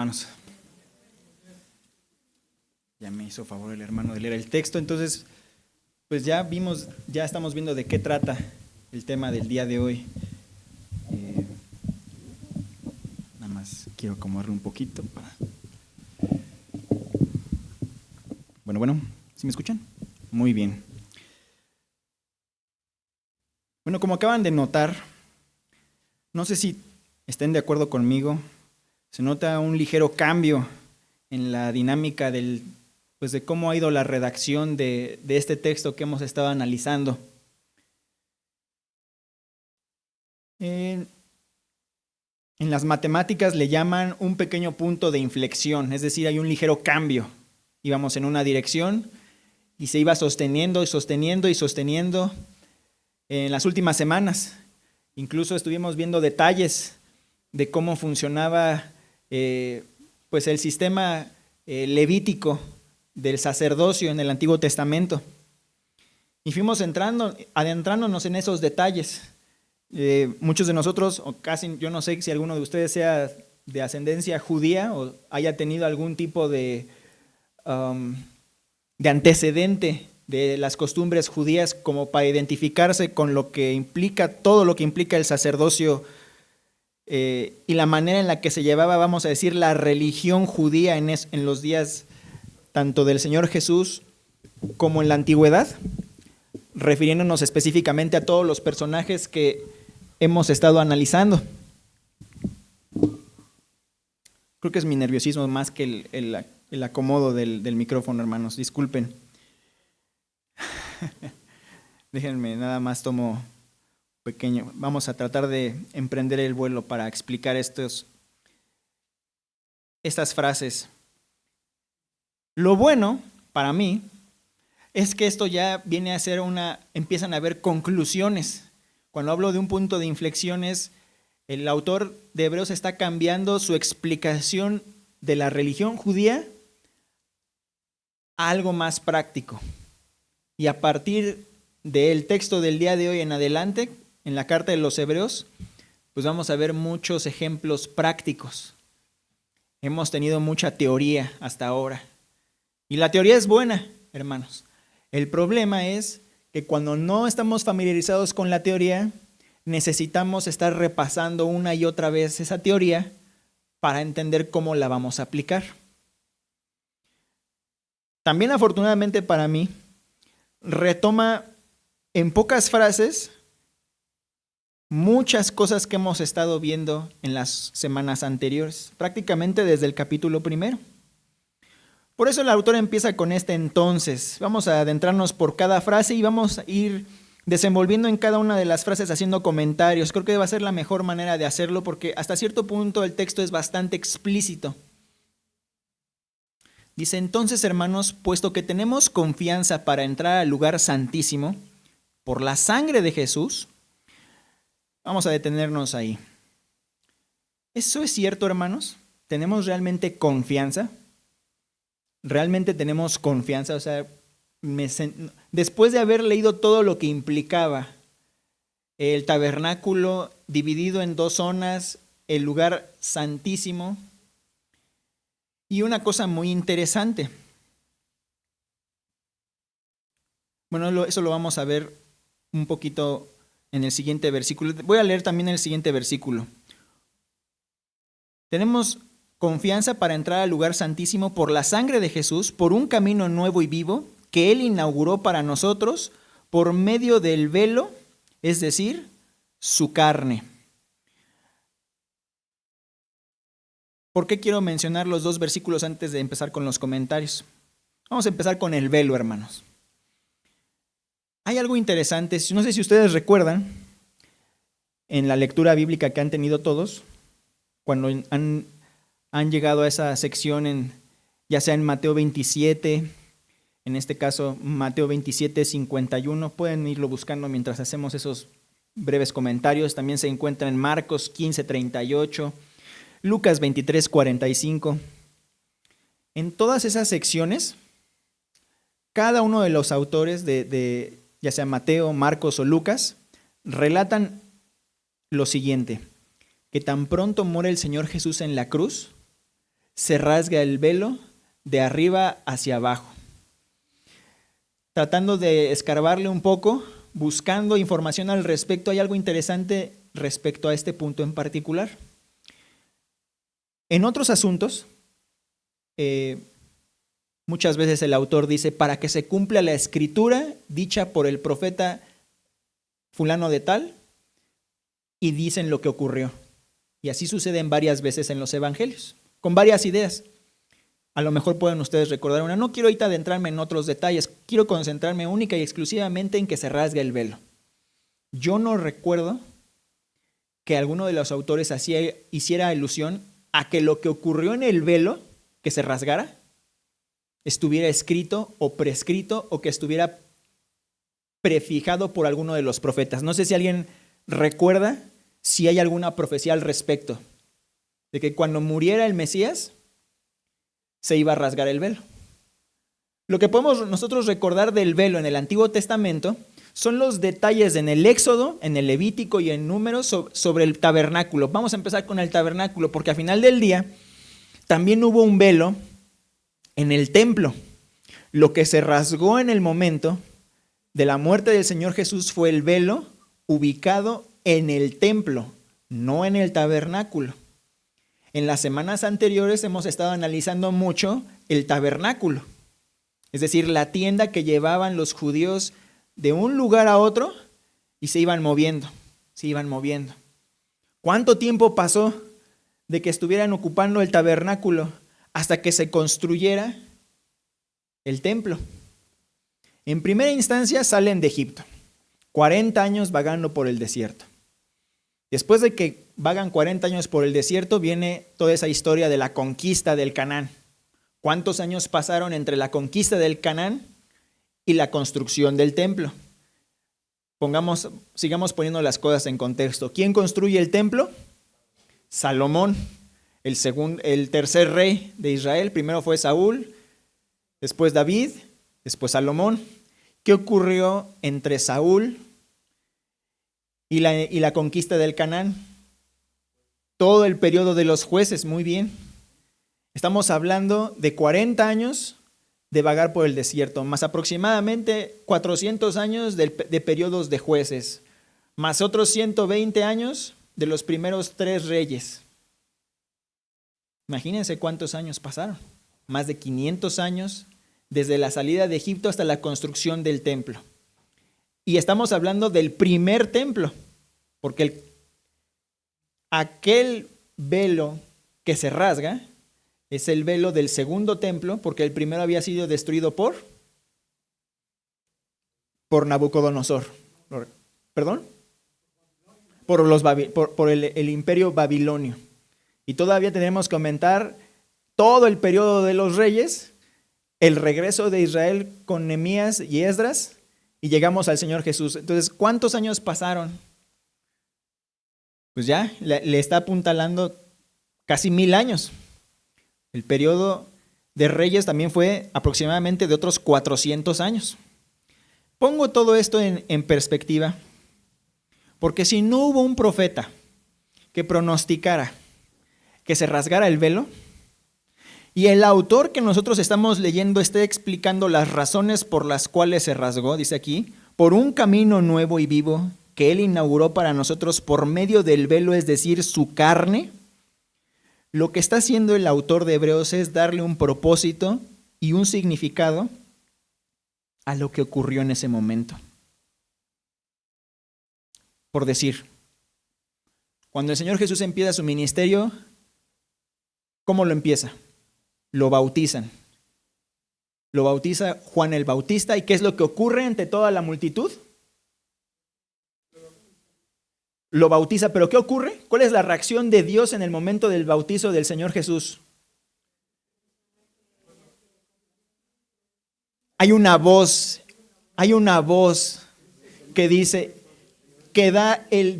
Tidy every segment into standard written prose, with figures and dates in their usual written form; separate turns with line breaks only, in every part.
Hermanos, ya me hizo favor el hermano de leer el texto, entonces pues ya estamos viendo de qué trata el tema del día de hoy. Nada más quiero acomodarlo un poquito para... Bueno, ¿sí me escuchan? Muy bien. Bueno, como acaban de notar, no sé si estén de acuerdo conmigo, se nota un ligero cambio en la dinámica de cómo ha ido la redacción de este texto que hemos estado analizando. En las matemáticas le llaman un pequeño punto de inflexión, es decir, hay un ligero cambio. Íbamos en una dirección y se iba sosteniendo y sosteniendo y sosteniendo en las últimas semanas. Incluso estuvimos viendo detalles de cómo funcionaba el sistema levítico del sacerdocio en el Antiguo Testamento. Y fuimos adentrándonos en esos detalles. Muchos de nosotros, o casi, yo no sé si alguno de ustedes sea de ascendencia judía o haya tenido algún tipo de antecedente de las costumbres judías como para identificarse con lo que implica, todo lo que implica el sacerdocio y la manera en la que se llevaba, vamos a decir, la religión judía en los días tanto del Señor Jesús como en la antigüedad, refiriéndonos específicamente a todos los personajes que hemos estado analizando. Creo que es mi nerviosismo más que el acomodo del micrófono, hermanos, disculpen. Déjenme, nada más tomo pequeño. Vamos a tratar de emprender el vuelo para explicar estas frases. Lo bueno, para mí, es que esto ya viene a ser empiezan a haber conclusiones. Cuando hablo de un punto de inflexiones, el autor de Hebreos está cambiando su explicación de la religión judía a algo más práctico. Y a partir del texto del día de hoy en adelante, en la carta de los Hebreos, pues vamos a ver muchos ejemplos prácticos. Hemos tenido mucha teoría hasta ahora. Y la teoría es buena, hermanos. El problema es que cuando no estamos familiarizados con la teoría, necesitamos estar repasando una y otra vez esa teoría para entender cómo la vamos a aplicar. También, afortunadamente para mí, retoma en pocas frases muchas cosas que hemos estado viendo en las semanas anteriores, prácticamente desde el capítulo 1. Por eso el autor empieza con entonces. Vamos a adentrarnos por cada frase y vamos a ir desenvolviendo en cada una de las frases haciendo comentarios. Creo que va a ser la mejor manera de hacerlo porque hasta cierto punto el texto es bastante explícito. Dice, entonces, hermanos, puesto que tenemos confianza para entrar al lugar santísimo por la sangre de Jesús, vamos a detenernos ahí. ¿Eso es cierto, hermanos? ¿Tenemos realmente confianza? ¿Realmente tenemos confianza? O sea, después de haber leído todo lo que implicaba el tabernáculo dividido en 2 zonas, el lugar santísimo, y una cosa muy interesante. Bueno, eso lo vamos a ver un poquito en el siguiente versículo. Voy a leer también el siguiente versículo. Tenemos confianza para entrar al lugar santísimo por la sangre de Jesús, por un camino nuevo y vivo que Él inauguró para nosotros por medio del velo, es decir, su carne. ¿Por qué quiero mencionar los 2 versículos antes de empezar con los comentarios? Vamos a empezar con el velo, hermanos. Hay algo interesante, no sé si ustedes recuerdan, en la lectura bíblica que han tenido todos, cuando han llegado a esa sección, ya sea en Mateo 27, en este caso Mateo 27, 51, pueden irlo buscando mientras hacemos esos breves comentarios. También se encuentra en Marcos 15, 38, Lucas 23, 45. En todas esas secciones, cada uno de los autores de ya sea Mateo, Marcos o Lucas, relatan lo siguiente, que tan pronto muere el Señor Jesús en la cruz, se rasga el velo de arriba hacia abajo. Tratando de escarbarle un poco, buscando información al respecto, hay algo interesante respecto a este punto en particular. En otros asuntos, muchas veces el autor dice, para que se cumpla la escritura dicha por el profeta fulano de tal, y dicen lo que ocurrió. Y así sucede varias veces en los evangelios, con varias ideas. A lo mejor pueden ustedes recordar una. No quiero ahorita adentrarme en otros detalles, quiero concentrarme única y exclusivamente en que se rasga el velo. Yo no recuerdo que alguno de los autores hiciera alusión a que lo que ocurrió en el velo, que se rasgara, estuviera escrito o prescrito o que estuviera prefijado por alguno de los profetas. No sé si alguien recuerda si hay alguna profecía al respecto, de que cuando muriera el Mesías se iba a rasgar el velo. Lo que podemos nosotros recordar del velo en el Antiguo Testamento son los detalles en el Éxodo, en el Levítico y en Números sobre el tabernáculo. Vamos a empezar con el tabernáculo, porque al final del día también hubo un velo en el templo. Lo que se rasgó en el momento de la muerte del Señor Jesús fue el velo ubicado en el templo, no en el tabernáculo. En las semanas anteriores hemos estado analizando mucho el tabernáculo, es decir, la tienda que llevaban los judíos de un lugar a otro y se iban moviendo. ¿Cuánto tiempo pasó de que estuvieran ocupando el tabernáculo hasta que se construyera el templo? En primera instancia salen de Egipto, 40 años vagando por el desierto. Después de que vagan 40 años por el desierto, viene toda esa historia de la conquista del Canaán. ¿Cuántos años pasaron entre la conquista del Canaán y la construcción del templo? Sigamos poniendo las cosas en contexto. ¿Quién construye el templo? Salomón, el tercer rey de Israel. Primero fue Saúl, después David, después Salomón. ¿Qué ocurrió entre Saúl y la conquista del Canaán? Todo el periodo de los jueces, muy bien. Estamos hablando de 40 años de vagar por el desierto, más aproximadamente 400 años de periodos de jueces, más otros 120 años de los primeros 3 reyes. Imagínense cuántos años pasaron. Más de 500 años desde la salida de Egipto hasta la construcción del templo. Y estamos hablando del primer templo, porque aquel velo que se rasga es el velo del segundo templo, porque el primero había sido destruido por Nabucodonosor. ¿Perdón? Por el imperio babilonio. Y todavía tenemos que comentar todo el periodo de los reyes, el regreso de Israel con Nehemías y Esdras, y llegamos al Señor Jesús. Entonces, ¿cuántos años pasaron? Pues ya le está apuntalando casi 1000 años. El periodo de reyes también fue aproximadamente de otros 400 años. Pongo todo esto en perspectiva, porque si no hubo un profeta que pronosticara que se rasgara el velo, y el autor que nosotros estamos leyendo está explicando las razones por las cuales se rasgó, dice aquí, por un camino nuevo y vivo que Él inauguró para nosotros por medio del velo, es decir, su carne. Lo que está haciendo el autor de Hebreos es darle un propósito y un significado a lo que ocurrió en ese momento. Por decir, cuando el Señor Jesús empieza su ministerio, ¿cómo lo empieza? Lo bautizan. Lo bautiza Juan el Bautista. ¿Y qué es lo que ocurre ante toda la multitud? Lo bautiza, pero ¿qué ocurre? ¿Cuál es la reacción de Dios en el momento del bautizo del Señor Jesús? Hay una voz que dice, que da el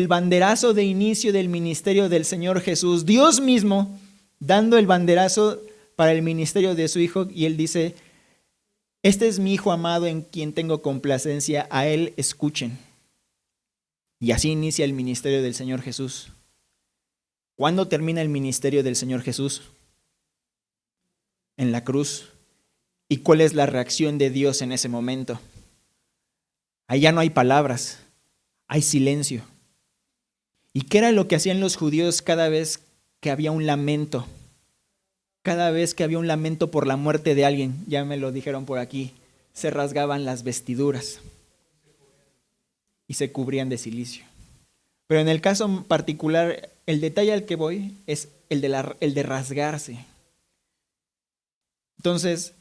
banderazo de inicio del ministerio del Señor Jesús. Dios mismo dando el banderazo para el ministerio de su Hijo, y Él dice, este es mi Hijo amado en quien tengo complacencia, a Él escuchen. Y así inicia el ministerio del Señor Jesús. ¿Cuándo termina el ministerio del Señor Jesús? en la cruz. ¿Y cuál es la reacción de Dios en ese momento? Ahí ya no hay palabras, hay silencio. ¿Y qué era lo que hacían los judíos cada vez que había un lamento? Cada vez que había un lamento por la muerte de alguien, ya me lo dijeron por aquí, se rasgaban las vestiduras y se cubrían de cilicio. Pero en el caso particular, el detalle al que voy es el de rasgarse. Entonces,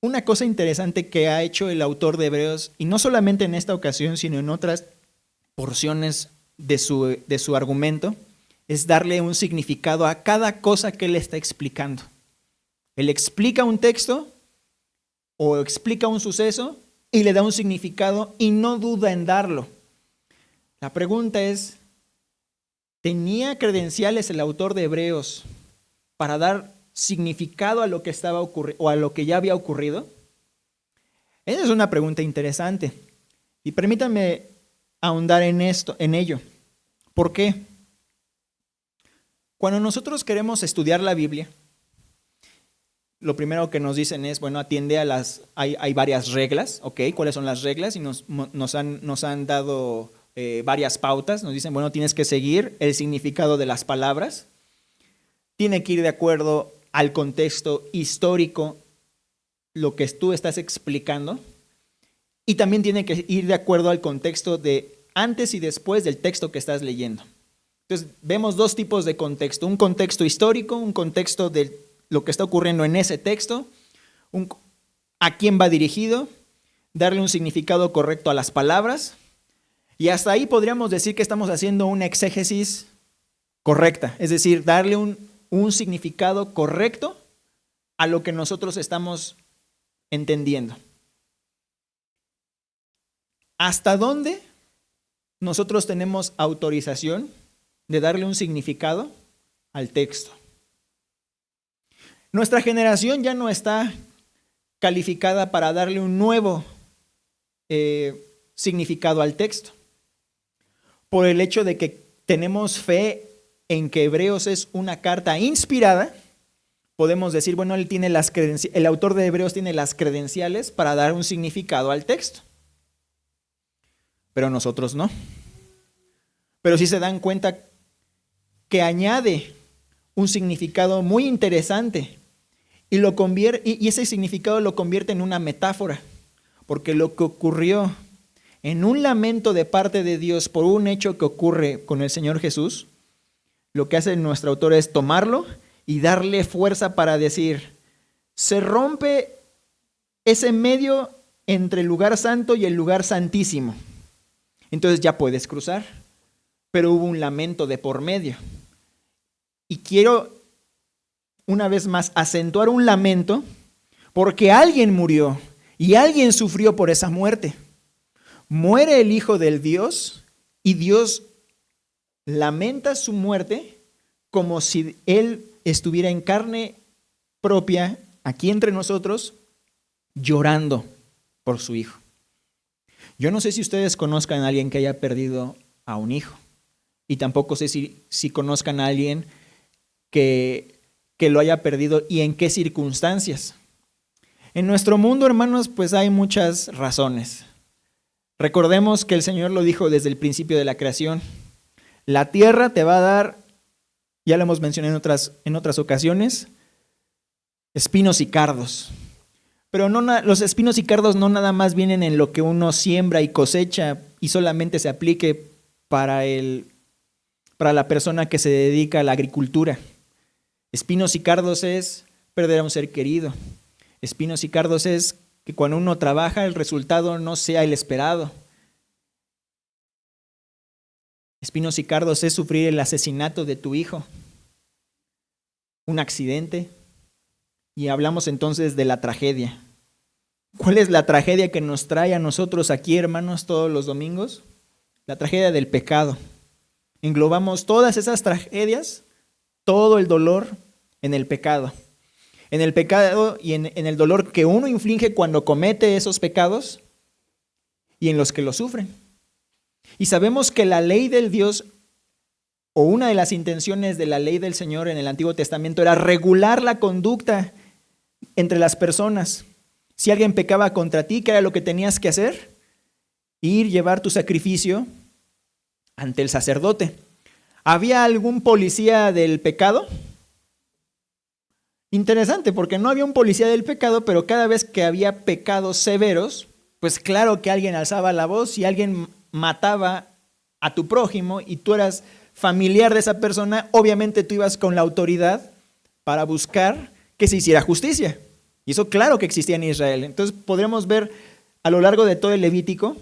una cosa interesante que ha hecho el autor de Hebreos, y no solamente en esta ocasión, sino en otras porciones de su argumento, es darle un significado a cada cosa que él está explicando. Él explica un texto o explica un suceso y le da un significado y no duda en darlo. La pregunta es, ¿tenía credenciales el autor de Hebreos para dar significado a lo que estaba ocurriendo o a lo que ya había ocurrido? Esa es una pregunta interesante. Y permítanme ahondar en ello. ¿Por qué? Cuando nosotros queremos estudiar la Biblia, lo primero que nos dicen es, bueno, atiende a hay varias reglas, ¿ok? ¿Cuáles son las reglas? Y nos han dado varias pautas. Nos dicen, bueno, tienes que seguir el significado de las palabras. Tiene que ir de acuerdo al contexto histórico, lo que tú estás explicando. Y también tiene que ir de acuerdo al contexto de antes y después del texto que estás leyendo. Entonces, vemos dos tipos de contexto. Un contexto histórico, un contexto de lo que está ocurriendo en ese texto, a quién va dirigido, darle un significado correcto a las palabras. Y hasta ahí podríamos decir que estamos haciendo una exégesis correcta, es decir, darle un significado correcto a lo que nosotros estamos entendiendo. ¿Hasta dónde nosotros tenemos autorización de darle un significado al texto? Nuestra generación ya no está calificada para darle un nuevo significado al texto, por el hecho de que tenemos fe en que Hebreos es una carta inspirada. Podemos decir, bueno, el autor de Hebreos tiene las credenciales para dar un significado al texto, pero nosotros no. Pero sí se dan cuenta que añade un significado muy interesante y ese significado lo convierte en una metáfora, porque lo que ocurrió en un lamento de parte de Dios por un hecho que ocurre con el Señor Jesús, lo que hace nuestro autor es tomarlo y darle fuerza para decir, se rompe ese medio entre el lugar santo y el lugar santísimo. Entonces ya puedes cruzar, pero hubo un lamento de por medio. Y quiero una vez más acentuar un lamento porque alguien murió y alguien sufrió por esa muerte. Muere el Hijo del Dios y Dios lamenta su muerte como si Él estuviera en carne propia aquí entre nosotros llorando por su Hijo. Yo no sé si ustedes conozcan a alguien que haya perdido a un hijo y tampoco sé si conozcan a alguien que lo haya perdido y en qué circunstancias. En nuestro mundo, hermanos, pues hay muchas razones. Recordemos que el Señor lo dijo desde el principio de la creación. La tierra te va a dar, ya lo hemos mencionado en otras ocasiones, espinos y cardos. Pero los espinos y cardos no nada más vienen en lo que uno siembra y cosecha y solamente se aplique para la persona que se dedica a la agricultura. Espinos y cardos es perder a un ser querido. Espinos y cardos es que cuando uno trabaja el resultado no sea el esperado. Espinos y cardos es sufrir el asesinato de tu hijo, un accidente, y hablamos entonces de la tragedia. ¿Cuál es la tragedia que nos trae a nosotros aquí, hermanos, todos los domingos? La tragedia del pecado. Englobamos todas esas tragedias, todo el dolor en el pecado. En el pecado y en el dolor que uno inflige cuando comete esos pecados y en los que lo sufren. Y sabemos que la ley del Dios, o una de las intenciones de la ley del Señor en el Antiguo Testamento, era regular la conducta entre las personas. Si alguien pecaba contra ti, ¿qué era lo que tenías que hacer? Ir, llevar tu sacrificio ante el sacerdote. ¿Había algún policía del pecado? Interesante, porque no había un policía del pecado, pero cada vez que había pecados severos, pues claro que alguien alzaba la voz y alguien mataba a tu prójimo y tú eras familiar de esa persona, obviamente tú ibas con la autoridad para buscar que se hiciera justicia. Y eso claro que existía en Israel. Entonces podremos ver a lo largo de todo el Levítico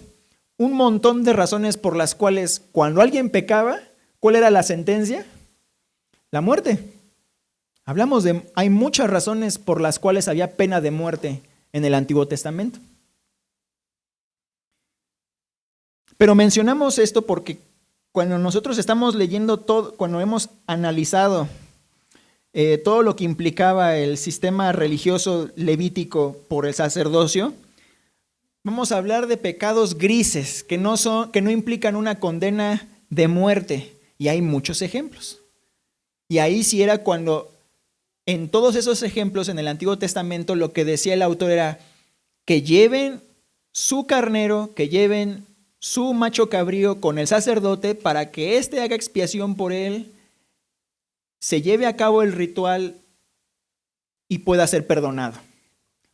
un montón de razones por las cuales cuando alguien pecaba, ¿cuál era la sentencia? La muerte. Hay muchas razones por las cuales había pena de muerte en el Antiguo Testamento. Pero mencionamos esto porque cuando nosotros estamos leyendo todo, cuando hemos analizado todo lo que implicaba el sistema religioso levítico por el sacerdocio, vamos a hablar de pecados grises que no implican una condena de muerte. Y hay muchos ejemplos. Y ahí sí era cuando, en todos esos ejemplos en el Antiguo Testamento, lo que decía el autor era que lleven su carnero, que lleven su macho cabrío con el sacerdote para que éste haga expiación por él, se lleve a cabo el ritual y pueda ser perdonado.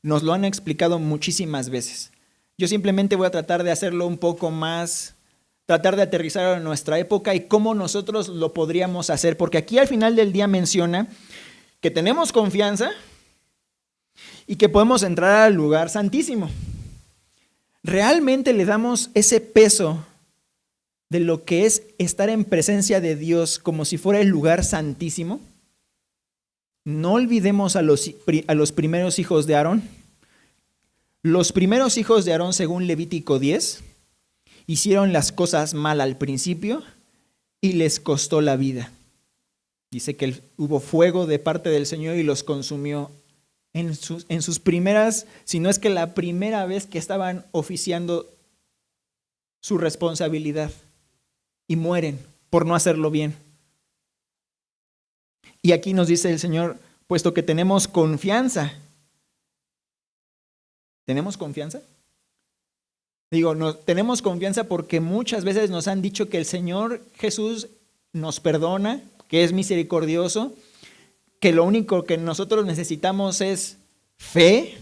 Nos lo han explicado muchísimas veces. Yo simplemente voy a tratar de hacerlo un poco más, tratar de aterrizar en nuestra época y cómo nosotros lo podríamos hacer, porque aquí al final del día menciona que tenemos confianza y que podemos entrar al lugar santísimo. ¿Realmente le damos ese peso de lo que es estar en presencia de Dios como si fuera el lugar santísimo? No olvidemos a los primeros hijos de Aarón. Los primeros hijos de Aarón, según Levítico 10, hicieron las cosas mal al principio y les costó la vida. Dice que hubo fuego de parte del Señor y los consumió en sus primeras, si no es que la primera vez que estaban oficiando su responsabilidad, y mueren por no hacerlo bien. Y aquí nos dice el Señor, puesto que tenemos confianza. ¿Tenemos confianza? Tenemos confianza porque muchas veces nos han dicho que el Señor Jesús nos perdona, que es misericordioso, que lo único que nosotros necesitamos es fe,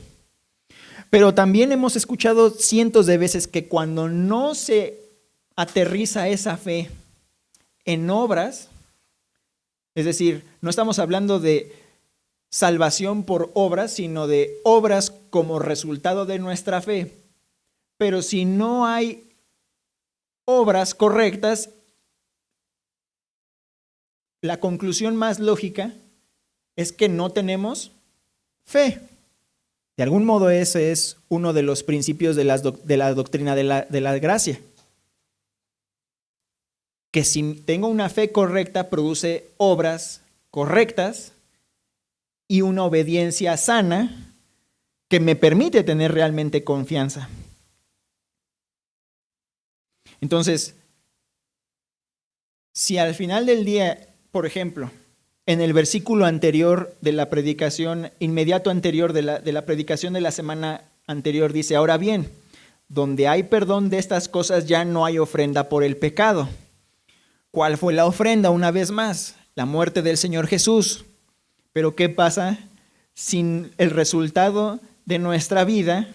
pero también hemos escuchado cientos de veces que cuando no se aterriza esa fe en obras, es decir, no estamos hablando de salvación por obras, sino de obras como resultado de nuestra fe, pero si no hay obras correctas, la conclusión más lógica es que no tenemos fe. De algún modo ese es uno de los principios de la doctrina de la gracia. Que si tengo una fe correcta produce obras correctas y una obediencia sana que me permite tener realmente confianza. Entonces, si al final del día, por ejemplo, en el versículo anterior de la predicación, inmediato anterior de la predicación de la semana anterior, dice, ahora bien, donde hay perdón de estas cosas ya no hay ofrenda por el pecado. ¿Cuál fue la ofrenda? Una vez más, la muerte del Señor Jesús. Pero ¿qué pasa sin el resultado de nuestra vida?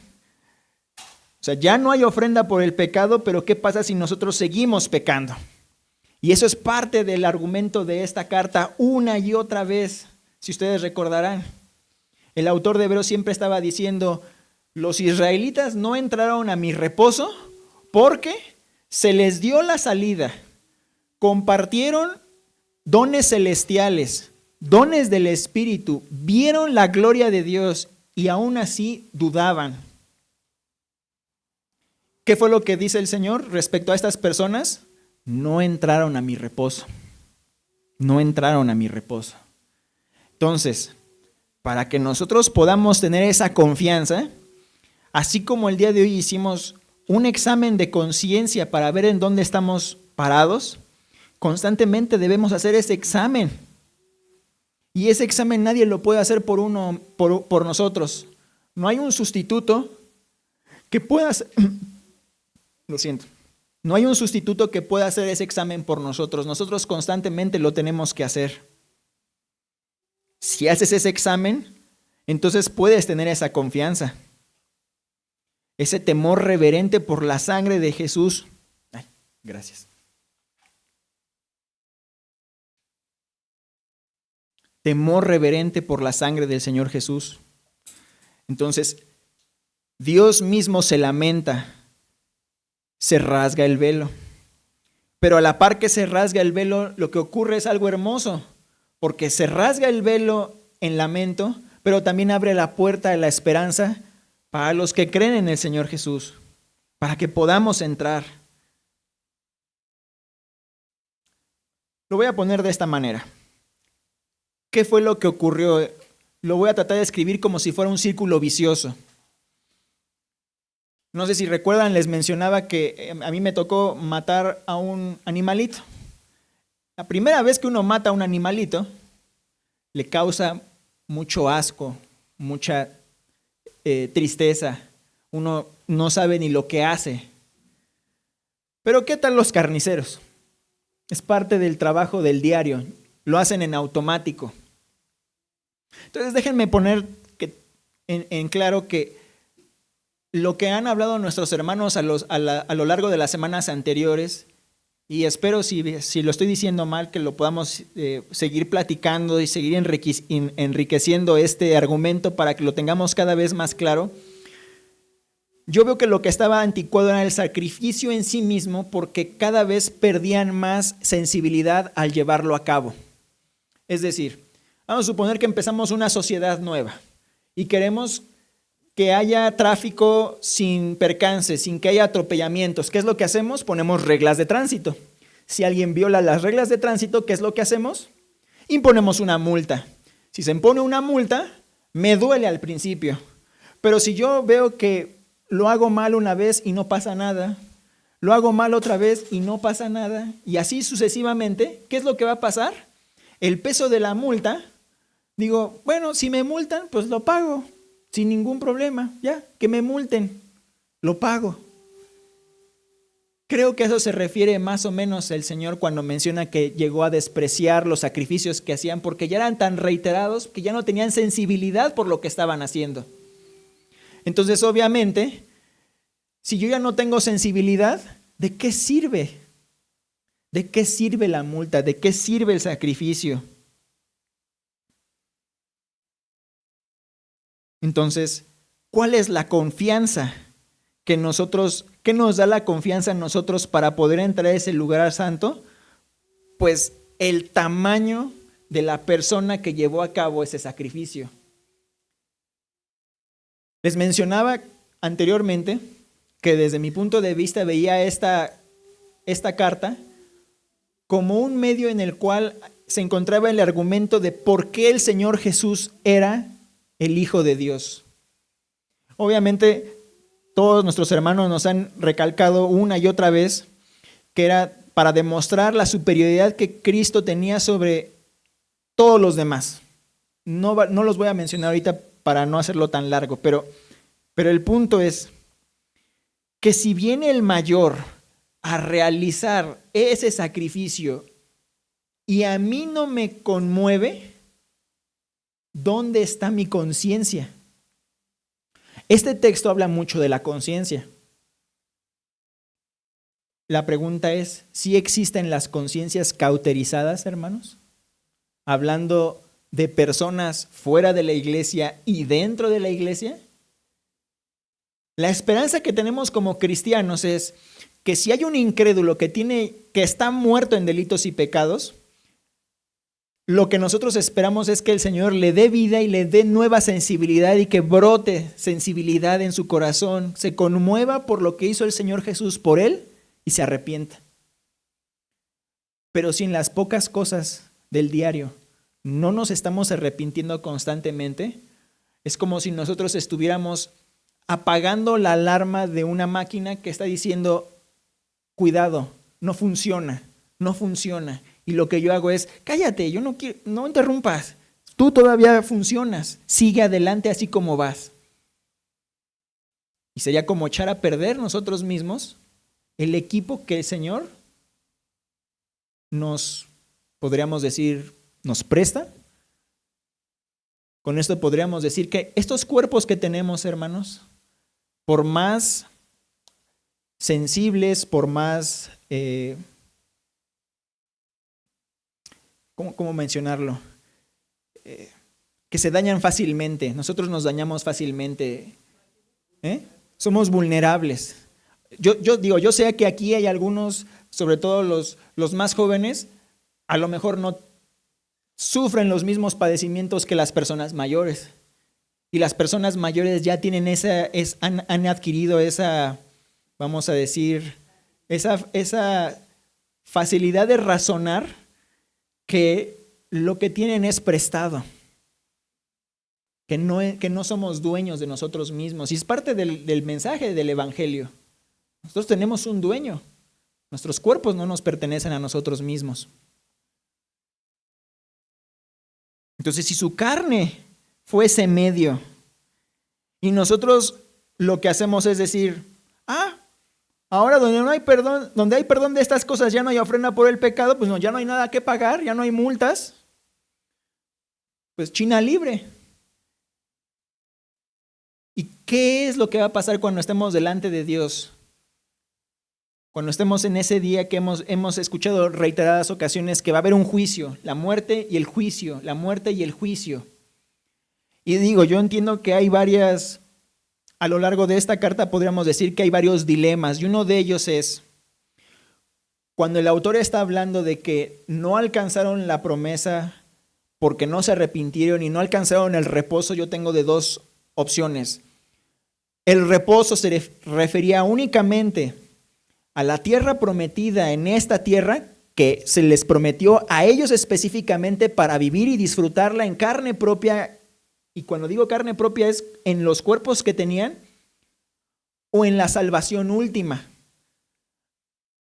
O sea, ya no hay ofrenda por el pecado, pero ¿qué pasa si nosotros seguimos pecando? Y eso es parte del argumento de esta carta una y otra vez, si ustedes recordarán. El autor de Hebreos siempre estaba diciendo, los israelitas no entraron a mi reposo porque se les dio la salida. Compartieron dones celestiales, dones del Espíritu, vieron la gloria de Dios y aún así dudaban. ¿Qué fue lo que dice el Señor respecto a estas personas? No entraron a mi reposo. No entraron a mi reposo. Entonces, para que nosotros podamos tener esa confianza, así como el día de hoy hicimos un examen de conciencia para ver en dónde estamos parados, constantemente debemos hacer ese examen. Y ese examen nadie lo puede hacer por nosotros. No hay un sustituto que pueda hacer, lo siento, no hay un sustituto que pueda hacer ese examen por nosotros. Nosotros constantemente lo tenemos que hacer. Si haces ese examen, entonces puedes tener esa confianza, ese temor reverente por la sangre de Jesús. Ay, gracias. Temor reverente por la sangre del Señor Jesús. Entonces, Dios mismo se lamenta, se rasga el velo. Pero a la par que se rasga el velo, lo que ocurre es algo hermoso, porque se rasga el velo en lamento, pero también abre la puerta a la esperanza para los que creen en el Señor Jesús, para que podamos entrar. Lo voy a poner de esta manera. ¿Qué fue lo que ocurrió? Lo voy a tratar de escribir como si fuera un círculo vicioso. No sé si recuerdan, les mencionaba que a mí me tocó matar a un animalito. La primera vez que uno mata a un animalito, le causa mucho asco, mucha tristeza. Uno no sabe ni lo que hace. Pero ¿qué tal los carniceros? Es parte del trabajo del diario. Lo hacen en automático. Entonces déjenme poner en claro que lo que han hablado nuestros hermanos a lo largo de las semanas anteriores, y espero si lo estoy diciendo mal, que lo podamos seguir platicando y seguir enriqueciendo este argumento para que lo tengamos cada vez más claro. Yo veo que lo que estaba anticuado era el sacrificio en sí mismo, porque cada vez perdían más sensibilidad al llevarlo a cabo. Es decir, vamos a suponer que empezamos una sociedad nueva y queremos que haya tráfico sin percances, sin que haya atropellamientos. ¿Qué es lo que hacemos? Ponemos reglas de tránsito. Si alguien viola las reglas de tránsito, ¿qué es lo que hacemos? Imponemos una multa. Si se impone una multa, me duele al principio. Pero si yo veo que lo hago mal una vez y no pasa nada, lo hago mal otra vez y no pasa nada, y así sucesivamente, ¿qué es lo que va a pasar? El peso de la multa, digo, bueno, si me multan, pues lo pago. Sin ningún problema, ya, que me multen, lo pago. Creo que eso se refiere más o menos el Señor cuando menciona que llegó a despreciar los sacrificios que hacían porque ya eran tan reiterados que ya no tenían sensibilidad por lo que estaban haciendo. Entonces, obviamente, si yo ya no tengo sensibilidad, ¿de qué sirve? ¿De qué sirve la multa? ¿De qué sirve el sacrificio? Entonces, ¿cuál es la confianza que nos da la confianza a nosotros para poder entrar a ese lugar santo? Pues el tamaño de la persona que llevó a cabo ese sacrificio. Les mencionaba anteriormente que desde mi punto de vista veía esta carta como un medio en el cual se encontraba el argumento de por qué el Señor Jesús era el Hijo de Dios. Obviamente, todos nuestros hermanos nos han recalcado una y otra vez que era para demostrar la superioridad que Cristo tenía sobre todos los demás. No los voy a mencionar ahorita para no hacerlo tan largo, pero el punto es que si viene el mayor a realizar ese sacrificio y a mí no me conmueve, ¿dónde está mi conciencia? Este texto habla mucho de la conciencia. La pregunta es, ¿sí existen las conciencias cauterizadas, hermanos? Hablando de personas fuera de la iglesia y dentro de la iglesia. La esperanza que tenemos como cristianos es que si hay un incrédulo que está muerto en delitos y pecados, lo que nosotros esperamos es que el Señor le dé vida y le dé nueva sensibilidad y que brote sensibilidad en su corazón, se conmueva por lo que hizo el Señor Jesús por él y se arrepienta. Pero si en las pocas cosas del diario no nos estamos arrepintiendo constantemente, es como si nosotros estuviéramos apagando la alarma de una máquina que está diciendo, cuidado, no funciona. Y lo que yo hago es, cállate, yo no quiero, no interrumpas, tú todavía funcionas, sigue adelante así como vas. Y sería como echar a perder nosotros mismos el equipo que el Señor nos, podríamos decir, nos presta. Con esto podríamos decir que estos cuerpos que tenemos, hermanos, por más sensibles, por más, ¿cómo mencionarlo? Que se dañan fácilmente. Nosotros nos dañamos fácilmente. Somos vulnerables. Yo sé que aquí hay algunos, sobre todo los más jóvenes, a lo mejor no sufren los mismos padecimientos que las personas mayores. Y las personas mayores ya tienen han adquirido esa, vamos a decir, esa facilidad de razonar que lo que tienen es prestado. Que no somos dueños de nosotros mismos. Y es parte del mensaje del Evangelio. Nosotros tenemos un dueño. Nuestros cuerpos no nos pertenecen a nosotros mismos. Entonces, si su carne fue ese medio y nosotros lo que hacemos es decir, ahora donde hay perdón de estas cosas ya no hay ofrenda por el pecado, pues no, ya no hay nada que pagar, ya no hay multas, pues China libre. ¿Y qué es lo que va a pasar cuando estemos delante de Dios? Cuando estemos en ese día que hemos escuchado reiteradas ocasiones que va a haber un juicio, la muerte y el juicio, la muerte y el juicio. Y yo entiendo que hay a lo largo de esta carta podríamos decir que hay varios dilemas, y uno de ellos es, cuando el autor está hablando de que no alcanzaron la promesa porque no se arrepintieron y no alcanzaron el reposo, yo tengo de dos opciones. El reposo se refería únicamente a la tierra prometida en esta tierra que se les prometió a ellos específicamente para vivir y disfrutarla en carne propia. Y cuando digo carne propia es en los cuerpos que tenían o en la salvación última.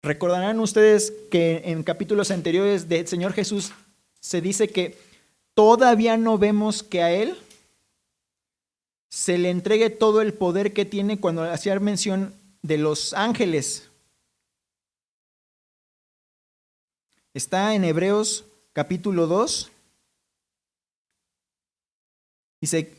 Recordarán ustedes que en capítulos anteriores del Señor Jesús se dice que todavía no vemos que a Él se le entregue todo el poder que tiene cuando hacía mención de los ángeles. Está en Hebreos capítulo 2. Dice,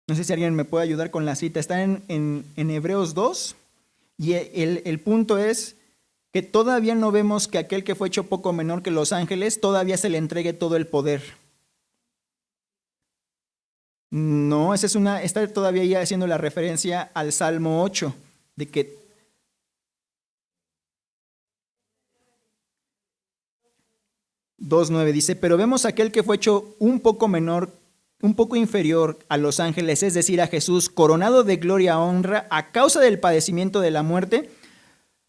no sé si alguien me puede ayudar con la cita, está en Hebreos 2 y el punto es que todavía no vemos que aquel que fue hecho poco menor que los ángeles, todavía se le entregue todo el poder. No, está todavía ya haciendo la referencia al Salmo 8, de que 2:9 dice, pero vemos aquel que fue hecho un poco menor, un poco inferior a los ángeles, es decir, a Jesús, coronado de gloria y honra a causa del padecimiento de la muerte,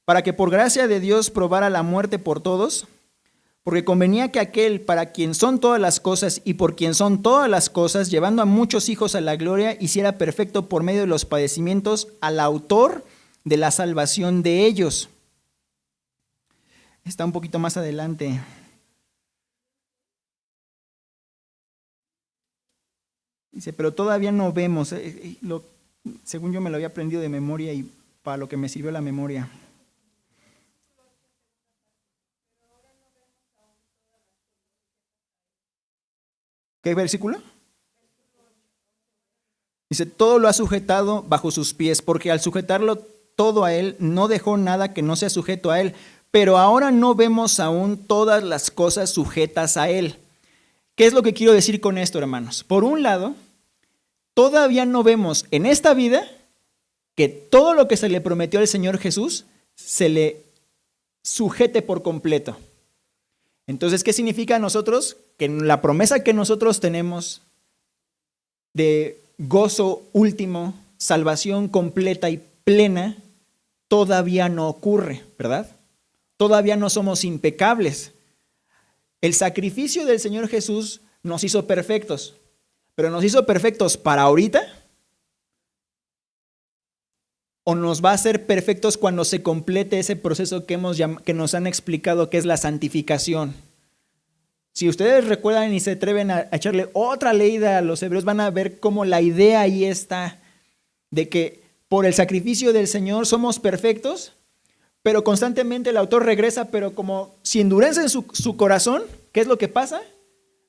para que por gracia de Dios probara la muerte por todos, porque convenía que aquel para quien son todas las cosas y por quien son todas las cosas, llevando a muchos hijos a la gloria, hiciera perfecto por medio de los padecimientos al autor de la salvación de ellos. Está un poquito más adelante. Dice, pero todavía no vemos, según yo me lo había aprendido de memoria y para lo que me sirvió la memoria. ¿Qué versículo? Dice, todo lo ha sujetado bajo sus pies, porque al sujetarlo todo a él, no dejó nada que no sea sujeto a él. Pero ahora no vemos aún todas las cosas sujetas a él. ¿Qué es lo que quiero decir con esto, hermanos? Por un lado, todavía no vemos en esta vida que todo lo que se le prometió al Señor Jesús se le sujete por completo. Entonces, ¿qué significa a nosotros? Que la promesa que nosotros tenemos de gozo último, salvación completa y plena, todavía no ocurre, ¿verdad? Todavía no somos impecables. El sacrificio del Señor Jesús nos hizo perfectos, pero nos hizo perfectos para ahorita, o nos va a hacer perfectos cuando se complete ese proceso que nos han explicado que es la santificación. Si ustedes recuerdan y se atreven a echarle otra leída a los hebreos, van a ver cómo la idea ahí está de que por el sacrificio del Señor somos perfectos, pero constantemente el autor regresa, pero como si endurecen su corazón, ¿qué es lo que pasa?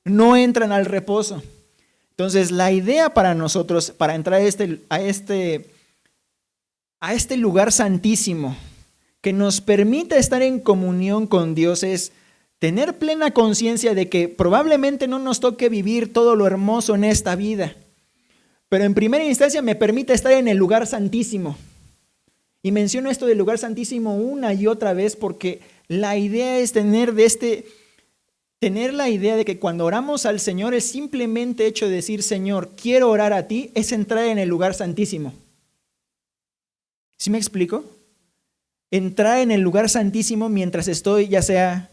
No entran al reposo. Entonces la idea para nosotros, para entrar a este lugar santísimo, que nos permita estar en comunión con Dios, es tener plena conciencia de que probablemente no nos toque vivir todo lo hermoso en esta vida, pero en primera instancia me permite estar en el lugar santísimo. Y menciono esto del lugar santísimo una y otra vez porque la idea es tener la idea de que cuando oramos al Señor es simplemente hecho de decir, Señor, quiero orar a ti, es entrar en el lugar santísimo. ¿Sí me explico? Entrar en el lugar santísimo mientras estoy ya sea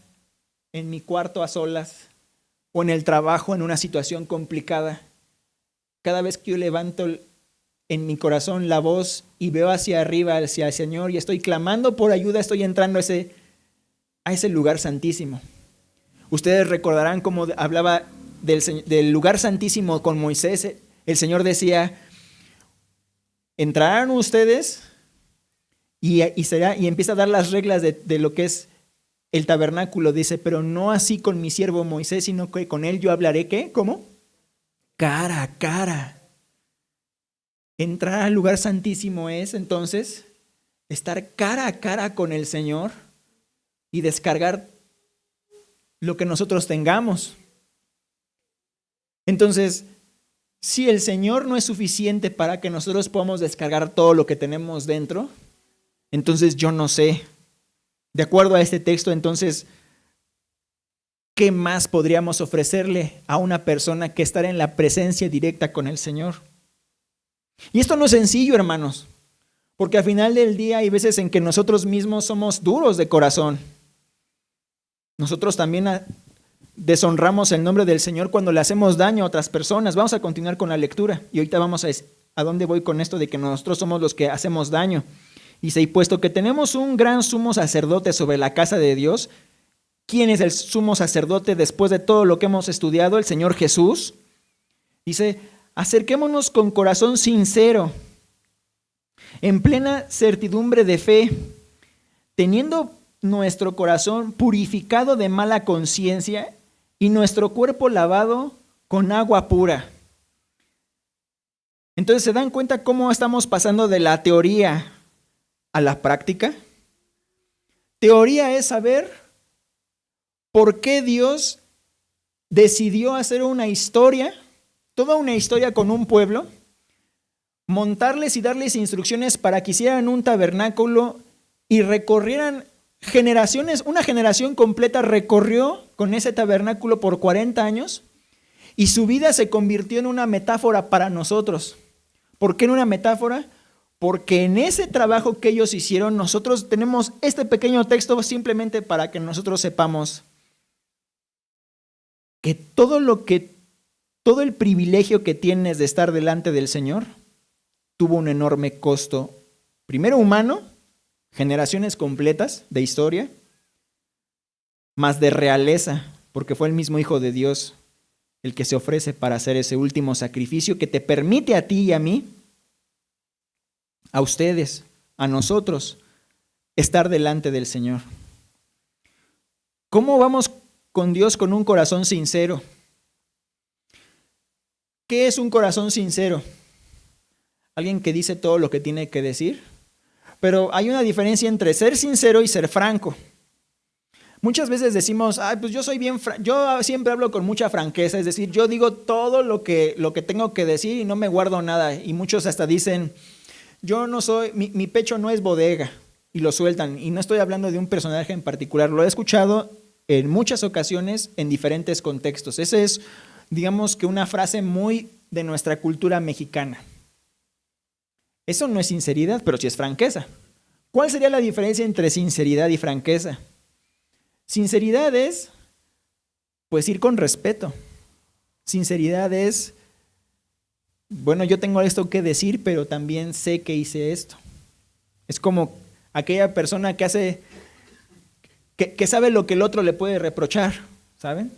en mi cuarto a solas o en el trabajo en una situación complicada. Cada vez que yo levanto en mi corazón la voz y veo hacia arriba, hacia el Señor y estoy clamando por ayuda, estoy entrando a ese lugar santísimo. Ustedes recordarán cómo hablaba del lugar santísimo con Moisés. El Señor decía, entrarán ustedes y empieza a dar las reglas de lo que es el tabernáculo. Dice, pero no así con mi siervo Moisés, sino que con él yo hablaré, ¿qué? ¿Cómo? Cara a cara. Entrar al lugar santísimo es entonces estar cara a cara con el Señor y descargar lo que nosotros tengamos. Entonces, si el Señor no es suficiente para que nosotros podamos descargar todo lo que tenemos dentro, entonces yo no sé, de acuerdo a este texto, entonces, ¿qué más podríamos ofrecerle a una persona que estar en la presencia directa con el Señor? Y esto no es sencillo, hermanos, porque al final del día hay veces en que nosotros mismos somos duros de corazón. Nosotros también deshonramos el nombre del Señor cuando le hacemos daño a otras personas. Vamos a continuar con la lectura y ahorita vamos a dónde voy con esto de que nosotros somos los que hacemos daño. Dice, y puesto que tenemos un gran sumo sacerdote sobre la casa de Dios, ¿quién es el sumo sacerdote después de todo lo que hemos estudiado? El Señor Jesús. Dice, acerquémonos con corazón sincero, en plena certidumbre de fe, teniendo nuestro corazón purificado de mala conciencia y nuestro cuerpo lavado con agua pura. Entonces, ¿se dan cuenta cómo estamos pasando de la teoría a la práctica? Teoría es saber por qué Dios decidió hacer una historia, toda una historia con un pueblo, montarles y darles instrucciones para que hicieran un tabernáculo y recorrieran generaciones. Una generación completa recorrió con ese tabernáculo por 40 años y su vida se convirtió en una metáfora para nosotros. ¿Por qué en una metáfora? Porque en ese trabajo que ellos hicieron, nosotros tenemos este pequeño texto simplemente para que nosotros sepamos que todo el privilegio que tienes de estar delante del Señor tuvo un enorme costo, primero humano, generaciones completas de historia, más de realeza, porque fue el mismo Hijo de Dios el que se ofrece para hacer ese último sacrificio que te permite a ti y a mí, a ustedes, a nosotros, estar delante del Señor. ¿Cómo vamos con Dios con un corazón sincero? ¿Qué es un corazón sincero? Alguien que dice todo lo que tiene que decir. Pero hay una diferencia entre ser sincero y ser franco. Muchas veces decimos, pues yo soy yo siempre hablo con mucha franqueza, es decir, yo digo todo lo que tengo que decir y no me guardo nada. Y muchos hasta dicen, yo no soy, mi pecho no es bodega, y lo sueltan. Y no estoy hablando de un personaje en particular, lo he escuchado en muchas ocasiones en diferentes contextos. Esa es, digamos que una frase muy de nuestra cultura mexicana. Eso no es sinceridad, pero sí es franqueza. ¿Cuál sería la diferencia entre sinceridad y franqueza? Sinceridad es, pues, ir con respeto. Sinceridad es bueno, yo tengo esto que decir, pero también sé que hice esto. Es como aquella persona que hace, que sabe lo que el otro le puede reprochar, ¿saben?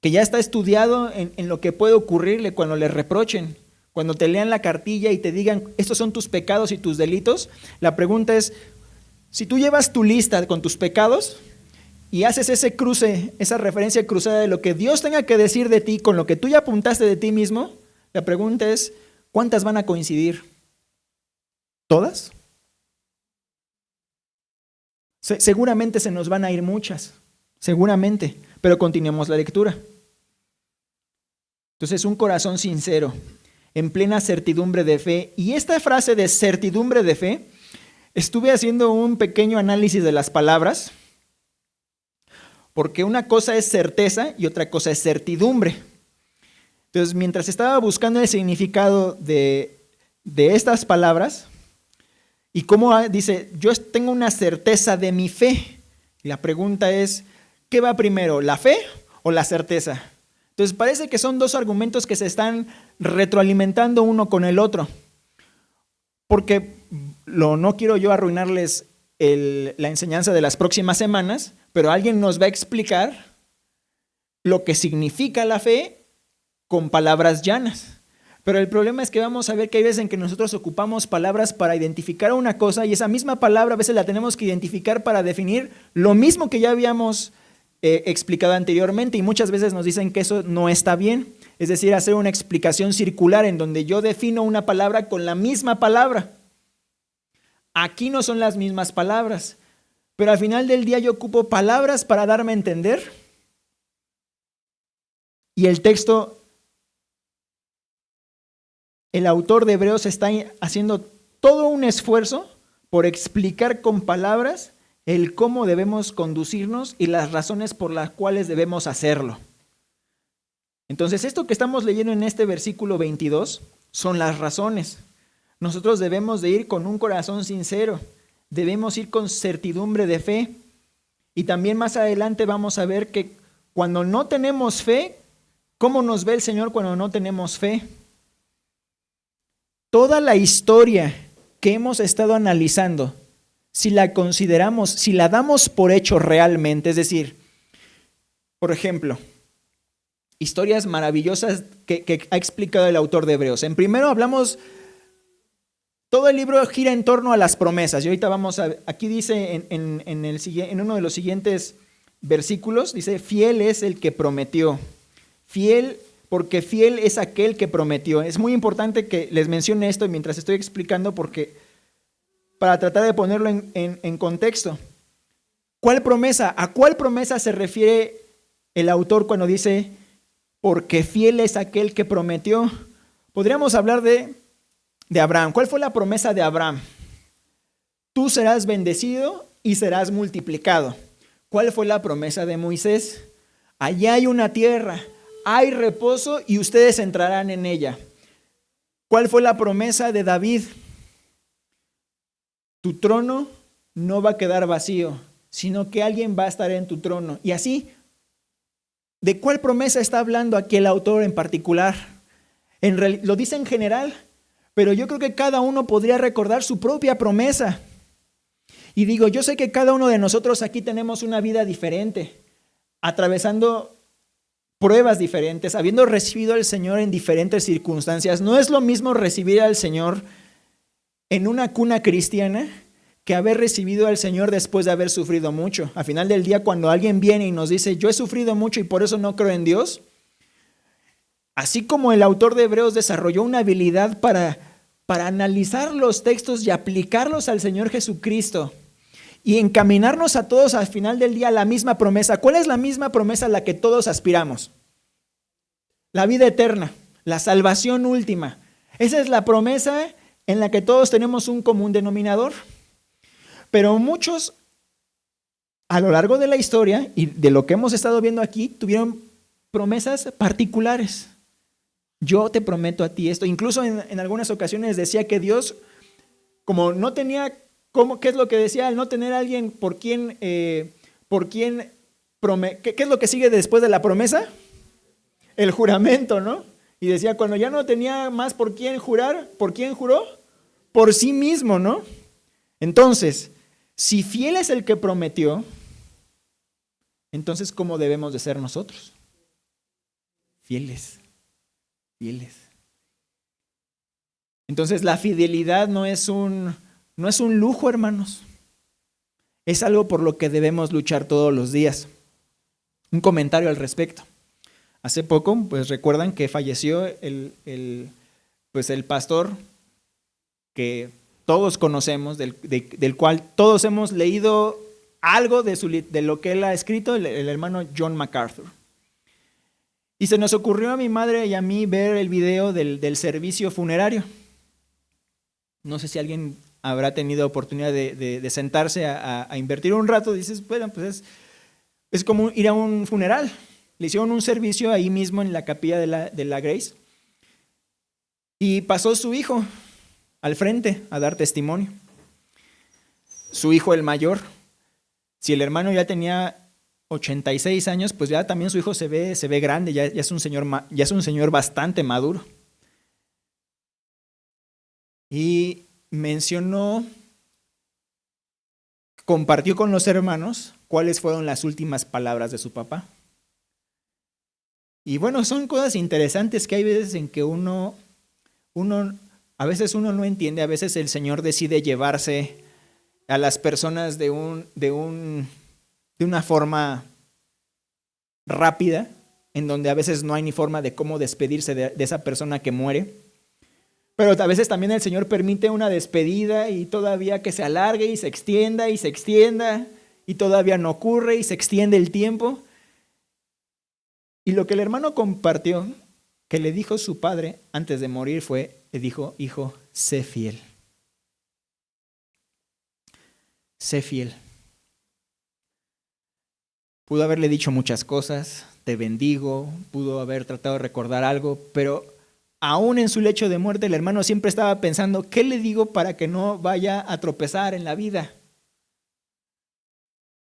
Que ya está estudiado en lo que puede ocurrirle cuando le reprochen. Cuando te lean la cartilla y te digan, estos son tus pecados y tus delitos, la pregunta es, si tú llevas tu lista con tus pecados y haces ese cruce, esa referencia cruzada de lo que Dios tenga que decir de ti con lo que tú ya apuntaste de ti mismo, la pregunta es, ¿cuántas van a coincidir? ¿Todas? Seguramente se nos van a ir muchas, seguramente, pero continuemos la lectura. Entonces, un corazón sincero, en plena certidumbre de fe. Y esta frase de certidumbre de fe, estuve haciendo un pequeño análisis de las palabras, porque una cosa es certeza y otra cosa es certidumbre. Entonces, mientras estaba buscando el significado de estas palabras, y cómo dice, yo tengo una certeza de mi fe. Y la pregunta es, ¿qué va primero, la fe o la certeza? Entonces parece que son dos argumentos que se están retroalimentando uno con el otro. Porque no quiero yo arruinarles la enseñanza de las próximas semanas, pero alguien nos va a explicar lo que significa la fe con palabras llanas. Pero el problema es que vamos a ver que hay veces en que nosotros ocupamos palabras para identificar una cosa y esa misma palabra a veces la tenemos que identificar para definir lo mismo que ya habíamos explicado anteriormente, y muchas veces nos dicen que eso no está bien, es decir, hacer una explicación circular en donde yo defino una palabra con la misma palabra. Aquí no son las mismas palabras, pero al final del día yo ocupo palabras para darme a entender, y el texto, el autor de Hebreos está haciendo todo un esfuerzo por explicar con palabras el cómo debemos conducirnos y las razones por las cuales debemos hacerlo. Entonces, esto que estamos leyendo en este versículo 22 son las razones. Nosotros debemos de ir con un corazón sincero, debemos ir con certidumbre de fe, y también más adelante vamos a ver que cuando no tenemos fe, ¿cómo nos ve el Señor cuando no tenemos fe? Toda la historia que hemos estado analizando, si la consideramos, si la damos por hecho realmente, es decir, por ejemplo, historias maravillosas que ha explicado el autor de Hebreos. En primero hablamos, todo el libro gira en torno a las promesas, y ahorita vamos a, aquí dice en uno de los siguientes versículos, dice, fiel es el que prometió, fiel porque fiel es aquel que prometió. Es muy importante que les mencione esto mientras estoy explicando, porque para tratar de ponerlo en contexto. ¿Cuál promesa? ¿A cuál promesa se refiere el autor cuando dice, porque fiel es aquel que prometió? Podríamos hablar de Abraham. ¿Cuál fue la promesa de Abraham? Tú serás bendecido y serás multiplicado. ¿Cuál fue la promesa de Moisés? Allá hay una tierra, hay reposo y ustedes entrarán en ella. ¿Cuál fue la promesa de David? Tu trono no va a quedar vacío, sino que alguien va a estar en tu trono. Y así, ¿de cuál promesa está hablando aquí el autor en particular? Lo dice en general, pero yo creo que cada uno podría recordar su propia promesa. Y digo, yo sé que cada uno de nosotros aquí tenemos una vida diferente, atravesando pruebas diferentes, habiendo recibido al Señor en diferentes circunstancias. No es lo mismo recibir al Señor en una cuna cristiana que haber recibido al Señor después de haber sufrido mucho. Al final del día, cuando alguien viene y nos dice, yo he sufrido mucho y por eso no creo en Dios, así como el autor de Hebreos desarrolló una habilidad para analizar los textos y aplicarlos al Señor Jesucristo y encaminarnos a todos al final del día a la misma promesa. ¿Cuál es la misma promesa a la que todos aspiramos? La vida eterna, la salvación última. Esa es la promesa en la que todos tenemos un común denominador. Pero muchos, a lo largo de la historia y de lo que hemos estado viendo aquí, tuvieron promesas particulares. Yo te prometo a ti esto. Incluso en algunas ocasiones decía que Dios, como no tenía, ¿qué es lo que decía? Al no tener a alguien ¿qué es lo que sigue después de la promesa? El juramento, ¿no? Y decía, cuando ya no tenía más por quién jurar, ¿por quién juró? Por sí mismo, ¿no? Entonces, si fiel es el que prometió, entonces ¿cómo debemos de ser nosotros? Fieles, fieles. Entonces la fidelidad no es un lujo, hermanos. Es algo por lo que debemos luchar todos los días. Un comentario al respecto. Hace poco, pues recuerdan que falleció el pastor que todos conocemos, del cual todos hemos leído algo de lo que él ha escrito, el hermano John MacArthur. Y se nos ocurrió a mi madre y a mí ver el video del servicio funerario. No sé si alguien habrá tenido oportunidad de sentarse a invertir un rato. Dices, bueno, pues es como ir a un funeral. Le hicieron un servicio ahí mismo en la capilla de la Grace. Y pasó su hijo al frente a dar testimonio. Su hijo el mayor. Si el hermano ya tenía 86 años, pues ya también su hijo se ve grande, ya es un señor bastante maduro. Y compartió con los hermanos cuáles fueron las últimas palabras de su papá. Y bueno, son cosas interesantes que hay veces en que a veces uno no entiende, a veces el Señor decide llevarse a las personas de una forma rápida, en donde a veces no hay ni forma de cómo despedirse de esa persona que muere. Pero a veces también el Señor permite una despedida y todavía que se alargue y se extienda y todavía no ocurre y se extiende el tiempo. Y lo que el hermano compartió, que le dijo su padre antes de morir le dijo, hijo, sé fiel. Sé fiel. Pudo haberle dicho muchas cosas, te bendigo, pudo haber tratado de recordar algo, pero aún en su lecho de muerte el hermano siempre estaba pensando, ¿qué le digo para que no vaya a tropezar en la vida?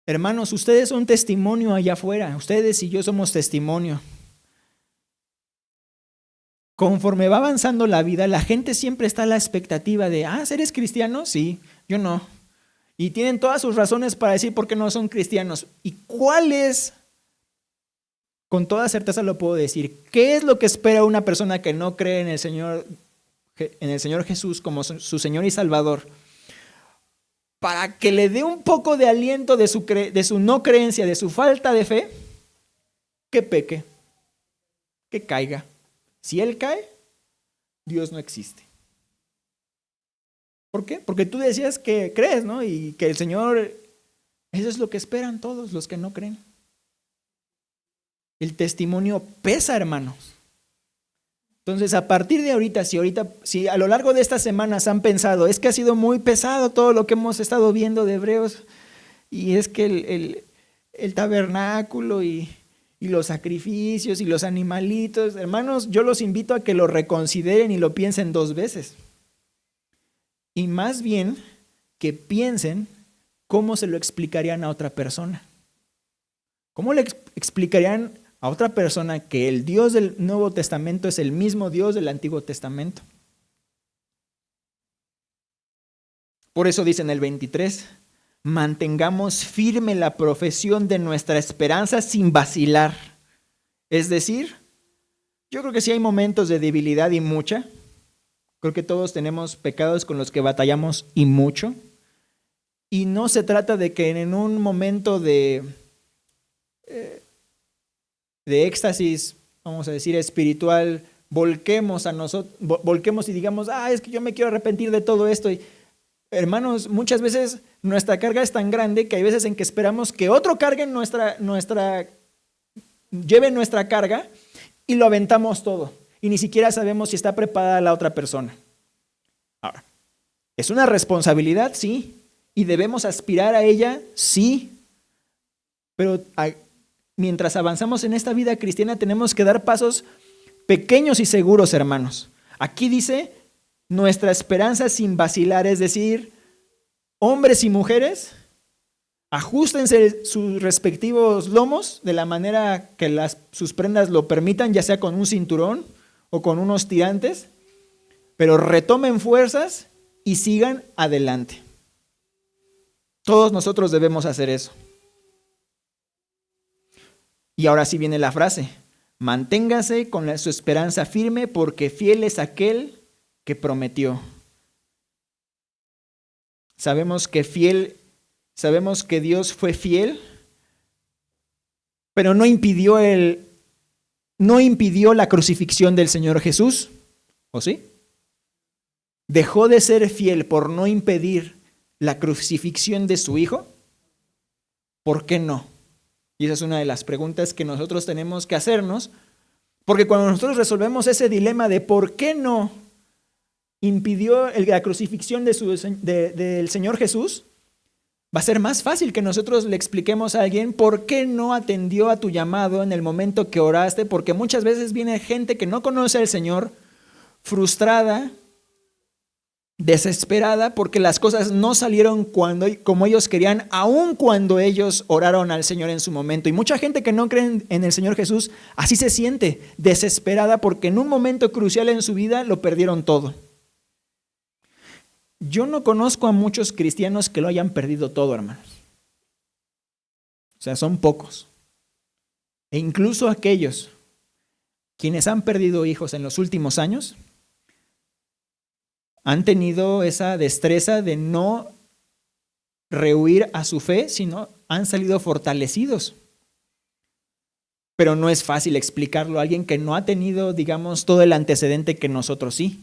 Hermanos, ustedes son testimonio allá afuera, ustedes y yo somos testimonio. Conforme va avanzando la vida, la gente siempre está a la expectativa de, ¿eres cristiano? Sí, yo no. Y tienen todas sus razones para decir por qué no son cristianos. ¿Y cuál es? Con toda certeza lo puedo decir. ¿Qué es lo que espera una persona que no cree en el Señor Jesús como su Señor y Salvador? Para que le dé un poco de aliento de su no creencia, de su falta de fe, que peque, que caiga. Si él cae, Dios no existe. ¿Por qué? Porque tú decías que crees, ¿no? Y que el Señor, eso es lo que esperan todos los que no creen. El testimonio pesa, hermanos. Entonces, a partir de ahorita, si a lo largo de estas semanas han pensado, es que ha sido muy pesado todo lo que hemos estado viendo de Hebreos, y es que el tabernáculo y los sacrificios y los animalitos, hermanos, yo los invito a que lo reconsideren y lo piensen 2 veces. Y más bien que piensen cómo se lo explicarían a otra persona. ¿Cómo le explicarían a otra persona que el Dios del Nuevo Testamento es el mismo Dios del Antiguo Testamento? Por eso dice en el 23, mantengamos firme la profesión de nuestra esperanza sin vacilar. Es decir, yo creo que sí hay momentos de debilidad y mucha. Creo que todos tenemos pecados con los que batallamos y mucho. Y no se trata de que en un momento de éxtasis, vamos a decir, espiritual, volquemos y digamos, es que yo me quiero arrepentir de todo esto. Y, hermanos, muchas veces nuestra carga es tan grande que hay veces en que esperamos que otro lleve nuestra carga y lo aventamos todo. Y ni siquiera sabemos si está preparada la otra persona. Ahora, ¿es una responsabilidad? Sí. ¿Y debemos aspirar a ella? Sí. Pero mientras avanzamos en esta vida cristiana tenemos que dar pasos pequeños y seguros, hermanos. Aquí dice, nuestra esperanza sin vacilar, es decir, hombres y mujeres, ajustense sus respectivos lomos de la manera que sus prendas lo permitan, ya sea con un cinturón o con unos tirantes, pero retomen fuerzas y sigan adelante. Todos nosotros debemos hacer eso. Y ahora sí viene la frase: manténgase con su esperanza firme, porque fiel es aquel que prometió. Sabemos que Dios fue fiel, pero no impidió la crucifixión del Señor Jesús, ¿o sí? ¿Dejó de ser fiel por no impedir la crucifixión de su Hijo? ¿Por qué no? Y esa es una de las preguntas que nosotros tenemos que hacernos, porque cuando nosotros resolvemos ese dilema de por qué no impidió la crucifixión del Señor Jesús, va a ser más fácil que nosotros le expliquemos a alguien por qué no atendió a tu llamado en el momento que oraste, porque muchas veces viene gente que no conoce al Señor, frustrada, desesperada, porque las cosas no salieron como ellos querían, aun cuando ellos oraron al Señor en su momento. Y mucha gente que no cree en el Señor Jesús así se siente, desesperada, porque en un momento crucial en su vida lo perdieron todo. Yo no conozco a muchos cristianos que lo hayan perdido todo, hermanos. O sea, son pocos. E incluso aquellos quienes han perdido hijos en los últimos años han tenido esa destreza de no rehuir a su fe, sino han salido fortalecidos. Pero no es fácil explicarlo a alguien que no ha tenido, digamos, todo el antecedente que nosotros sí.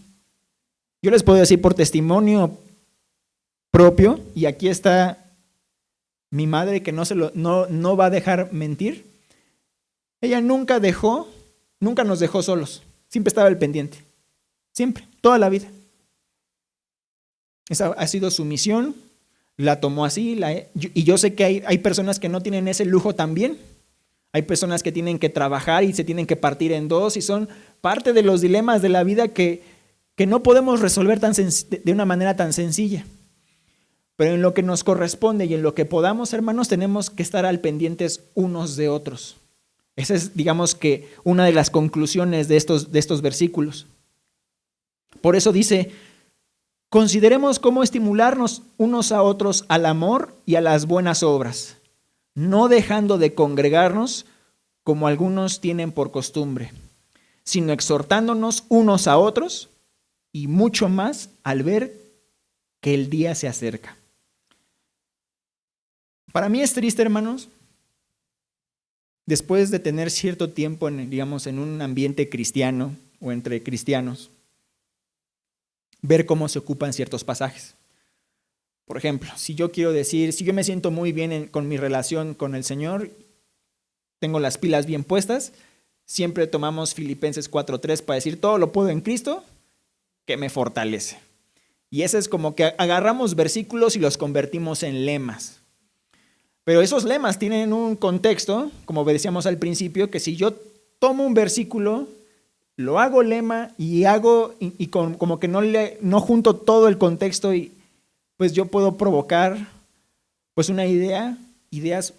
Yo les puedo decir por testimonio propio, y aquí está mi madre que no va a dejar mentir. Ella nunca nos dejó solos. Siempre estaba al pendiente. Siempre, toda la vida. Esa ha sido su misión, la tomó así, y yo sé que hay personas que no tienen ese lujo también. Hay personas que tienen que trabajar y se tienen que partir en dos, y son parte de los dilemas de la vida que no podemos resolver de una manera tan sencilla. Pero en lo que nos corresponde y en lo que podamos, hermanos, tenemos que estar al pendientes unos de otros. Esa es, digamos, que una de las conclusiones de estos versículos. Por eso dice: consideremos cómo estimularnos unos a otros al amor y a las buenas obras, no dejando de congregarnos como algunos tienen por costumbre, sino exhortándonos unos a otros, y mucho más al ver que el día se acerca. Para mí es triste, hermanos, después de tener cierto tiempo en un ambiente cristiano o entre cristianos, ver cómo se ocupan ciertos pasajes. Por ejemplo, si yo me siento muy bien con mi relación con el Señor, tengo las pilas bien puestas, siempre tomamos Filipenses 4:3 para decir: todo lo puedo en Cristo que me fortalece. Y ese es como que agarramos versículos y los convertimos en lemas. Pero esos lemas tienen un contexto, como decíamos al principio, que si yo tomo un versículo, lo hago lema y como que no junto todo el contexto, y pues yo puedo provocar pues ideas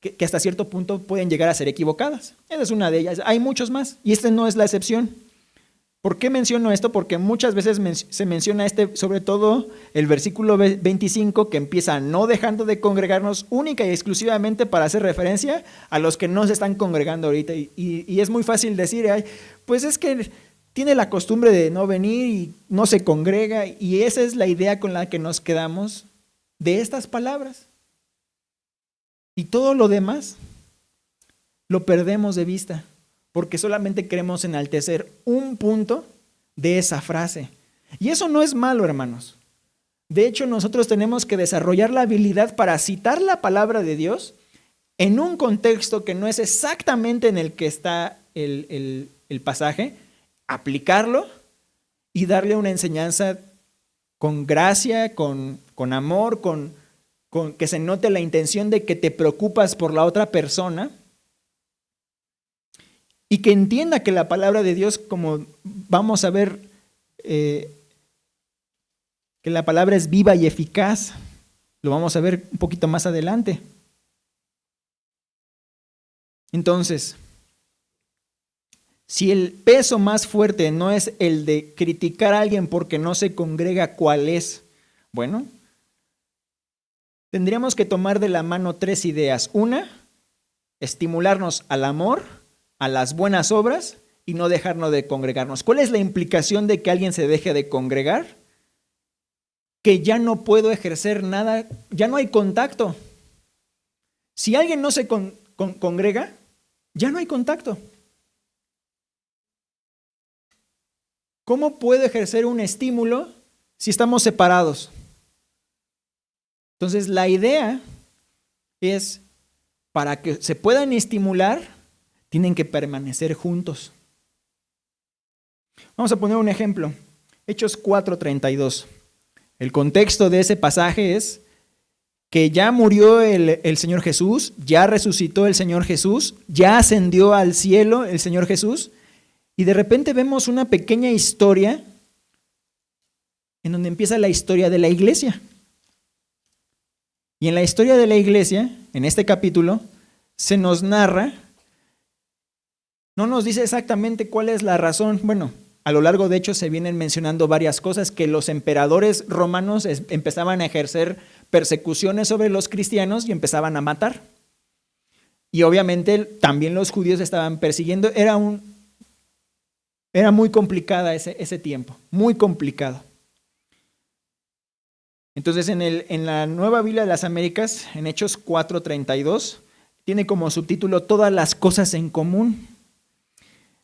que hasta cierto punto pueden llegar a ser equivocadas. Esa es una de ellas. Hay muchos más, y este no es la excepción. ¿Por qué menciono esto? Porque muchas veces se menciona sobre todo el versículo 25, que empieza: no dejando de congregarnos, única y exclusivamente para hacer referencia a los que no se están congregando ahorita. Y es muy fácil decir: ay, pues es que tiene la costumbre de no venir y no se congrega, y esa es la idea con la que nos quedamos de estas palabras. Y todo lo demás lo perdemos de vista, porque solamente queremos enaltecer un punto de esa frase. Y eso no es malo, hermanos. De hecho, nosotros tenemos que desarrollar la habilidad para citar la palabra de Dios en un contexto que no es exactamente en el que está el pasaje, aplicarlo y darle una enseñanza con gracia, con amor, con que se note la intención de que te preocupas por la otra persona, y que entienda que la palabra de Dios, como vamos a ver, que la palabra es viva y eficaz. Lo vamos a ver un poquito más adelante. Entonces, Si el peso más fuerte no es el de criticar a alguien porque no se congrega, ¿cuál es? Bueno, tendríamos que tomar de la mano 3 ideas. Una, estimularnos al amor, a las buenas obras y no dejarnos de congregarnos. ¿Cuál es la implicación de que alguien se deje de congregar? Que ya no puedo ejercer nada, ya no hay contacto. Si alguien no se congrega, ya no hay contacto. ¿Cómo puedo ejercer un estímulo si estamos separados? Entonces, la idea es, para que se puedan estimular, tienen que permanecer juntos. Vamos a poner un ejemplo. Hechos 4:32. El contexto de ese pasaje es que ya murió el Señor Jesús, ya resucitó el Señor Jesús, ya ascendió al cielo el Señor Jesús, y de repente vemos una pequeña historia en donde empieza la historia de la iglesia. Y en la historia de la iglesia, en este capítulo, se nos narra, no nos dice exactamente cuál es la razón. Bueno, a lo largo de Hechos se vienen mencionando varias cosas, que los emperadores romanos empezaban a ejercer persecuciones sobre los cristianos y empezaban a matar. Y obviamente también los judíos estaban persiguiendo. Era muy complicada ese tiempo, muy complicado. Entonces en la Nueva Biblia de las Américas, en Hechos 4:32, tiene como subtítulo Todas las cosas en común.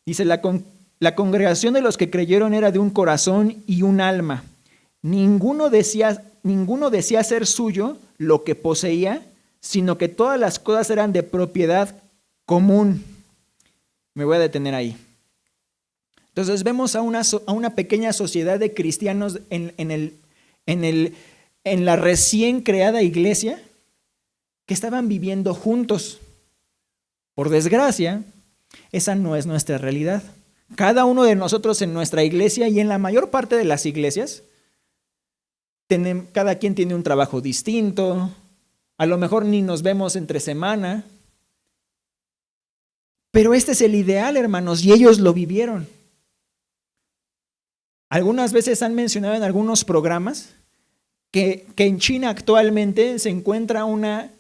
Dice, la congregación de los que creyeron era de un corazón y un alma. Ninguno decía ser suyo lo que poseía, sino que todas las cosas eran de propiedad común. Me voy a detener ahí. Entonces vemos a una pequeña sociedad de cristianos en la recién creada iglesia que estaban viviendo juntos. Por desgracia, esa no es nuestra realidad. Cada uno de nosotros en nuestra iglesia y en la mayor parte de las iglesias, cada quien tiene un trabajo distinto, a lo mejor ni nos vemos entre semana, pero este es el ideal, hermanos, y ellos lo vivieron. Algunas veces han mencionado en algunos programas que en China actualmente se encuentra una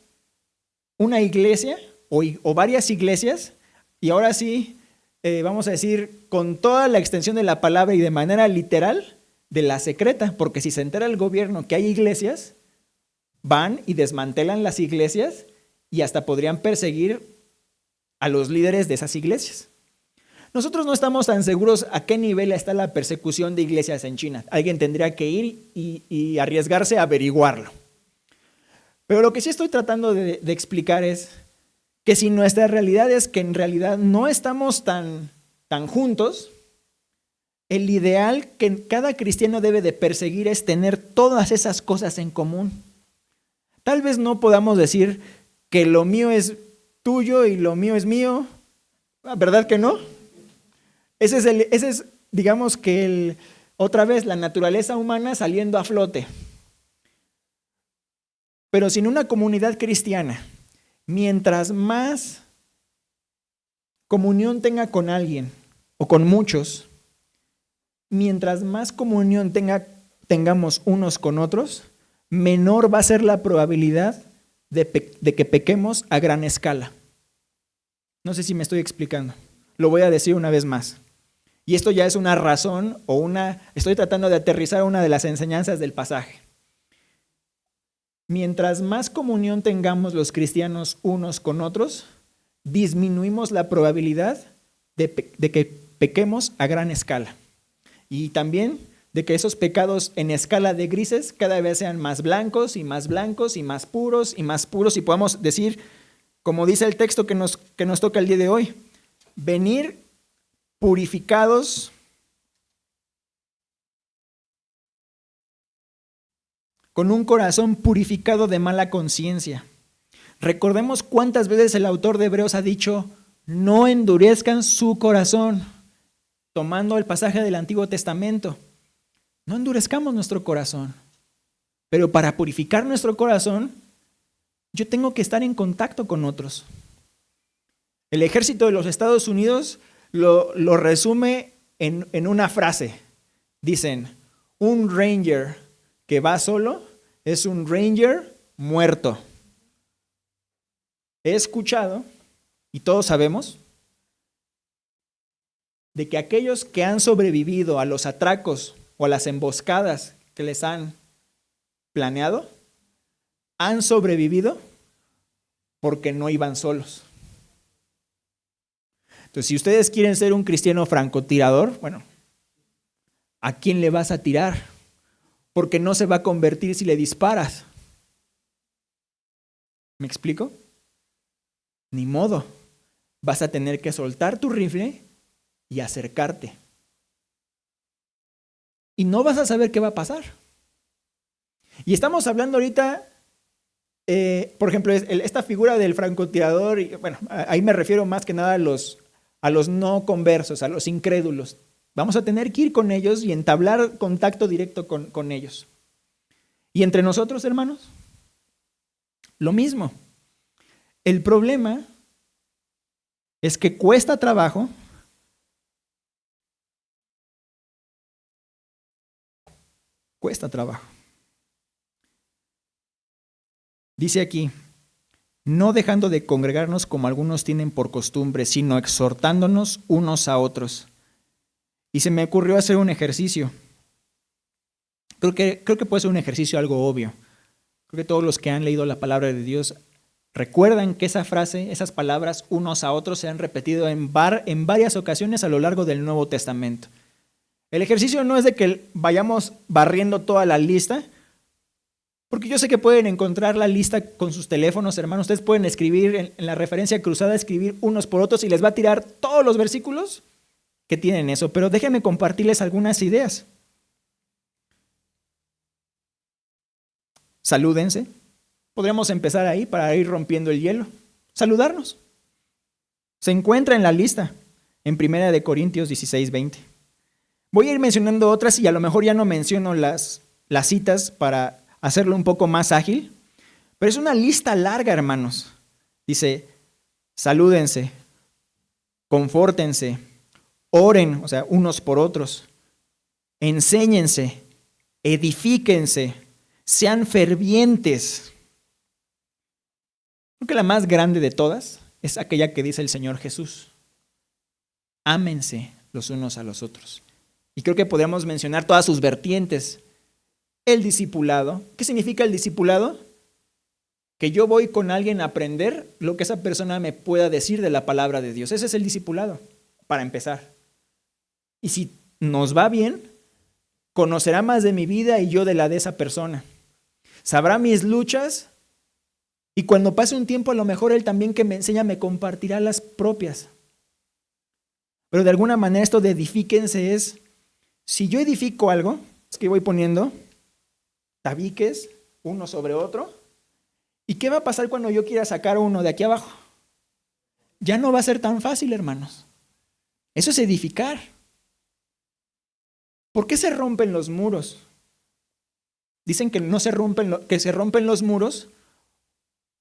iglesia o varias iglesias, y ahora sí, vamos a decir, con toda la extensión de la palabra y de manera literal, de la secreta, porque si se entera el gobierno que hay iglesias, van y desmantelan las iglesias y hasta podrían perseguir a los líderes de esas iglesias. Nosotros no estamos tan seguros a qué nivel está la persecución de iglesias en China. Alguien tendría que ir y arriesgarse a averiguarlo. Pero lo que sí estoy tratando de explicar es que si nuestra realidad es que en realidad no estamos tan juntos, el ideal que cada cristiano debe de perseguir es tener todas esas cosas en común. Tal vez no podamos decir que lo mío es tuyo y lo mío es mío, ¿verdad que no? Ese es, digamos que otra vez la naturaleza humana saliendo a flote. Pero sin una comunidad cristiana, mientras más comunión tenga con alguien o con muchos, mientras más comunión tengamos unos con otros, menor va a ser la probabilidad de que pequemos a gran escala. No sé si me estoy explicando. Lo voy a decir una vez más. Y esto ya es una razón estoy tratando de aterrizar una de las enseñanzas del pasaje. Mientras más comunión tengamos los cristianos unos con otros, disminuimos la probabilidad de que pequemos a gran escala. Y también de que esos pecados en escala de grises cada vez sean más blancos y más blancos y más puros y podamos decir, como dice el texto que nos toca el día de hoy, venir purificados con un corazón purificado de mala conciencia. Recordemos cuántas veces el autor de Hebreos ha dicho, no endurezcan su corazón, tomando el pasaje del Antiguo Testamento. No endurezcamos nuestro corazón, pero para purificar nuestro corazón, yo tengo que estar en contacto con otros. El ejército de los Estados Unidos lo resume en una frase. Dicen, un ranger que va solo es un ranger muerto. He escuchado, y todos sabemos, de que aquellos que han sobrevivido a los atracos o a las emboscadas que les han planeado, han sobrevivido porque no iban solos. Entonces, si ustedes quieren ser un cristiano francotirador, bueno, ¿a quién le vas a tirar? Porque no se va a convertir si le disparas. ¿Me explico? Ni modo. Vas a tener que soltar tu rifle y acercarte. Y no vas a saber qué va a pasar. Y estamos hablando ahorita, por ejemplo, esta figura del francotirador, y, bueno, ahí me refiero más que nada a los no conversos, a los incrédulos. Vamos a tener que ir con ellos y entablar contacto directo con ellos. Y entre nosotros, hermanos, lo mismo. El problema es que cuesta trabajo Dice aquí, no dejando de congregarnos como algunos tienen por costumbre, sino exhortándonos unos a otros. Y se me ocurrió hacer un ejercicio. Creo que puede ser un ejercicio algo obvio. Creo que todos los que han leído la palabra de Dios recuerdan que esa frase, esas palabras, unos a otros, se han repetido en varias ocasiones a lo largo del Nuevo Testamento. El ejercicio no es de que vayamos barriendo toda la lista, porque yo sé que pueden encontrar la lista con sus teléfonos, hermanos. Ustedes pueden escribir en la referencia cruzada, escribir unos por otros y les va a tirar todos los versículos que tienen eso. Pero déjenme compartirles algunas ideas. Salúdense. Podríamos empezar ahí para ir rompiendo el hielo. Saludarnos. Se encuentra en la lista, en 1 Corintios 16:20. Voy a ir mencionando otras y a lo mejor ya no menciono las citas para hacerlo un poco más ágil, pero es una lista larga, hermanos. Dice, salúdense, confórtense, oren, o sea, unos por otros, enséñense, edifíquense, sean fervientes. Creo que la más grande de todas es aquella que dice el Señor Jesús. Ámense los unos a los otros. Y creo que podríamos mencionar todas sus vertientes. El discipulado. ¿Qué significa el discipulado? Que yo voy con alguien a aprender lo que esa persona me pueda decir de la palabra de Dios. Ese es el discipulado, para empezar. Y si nos va bien, conocerá más de mi vida y yo de la de esa persona. Sabrá mis luchas y cuando pase un tiempo a lo mejor él también que me enseña me compartirá las propias. Pero de alguna manera esto de edifíquense es, si yo edifico algo, es que voy poniendo tabiques uno sobre otro, ¿y qué va a pasar cuando yo quiera sacar uno de aquí abajo? Ya no va a ser tan fácil, hermanos. Eso es edificar. ¿Por qué se rompen los muros? Dicen que no se rompen, que se rompen los muros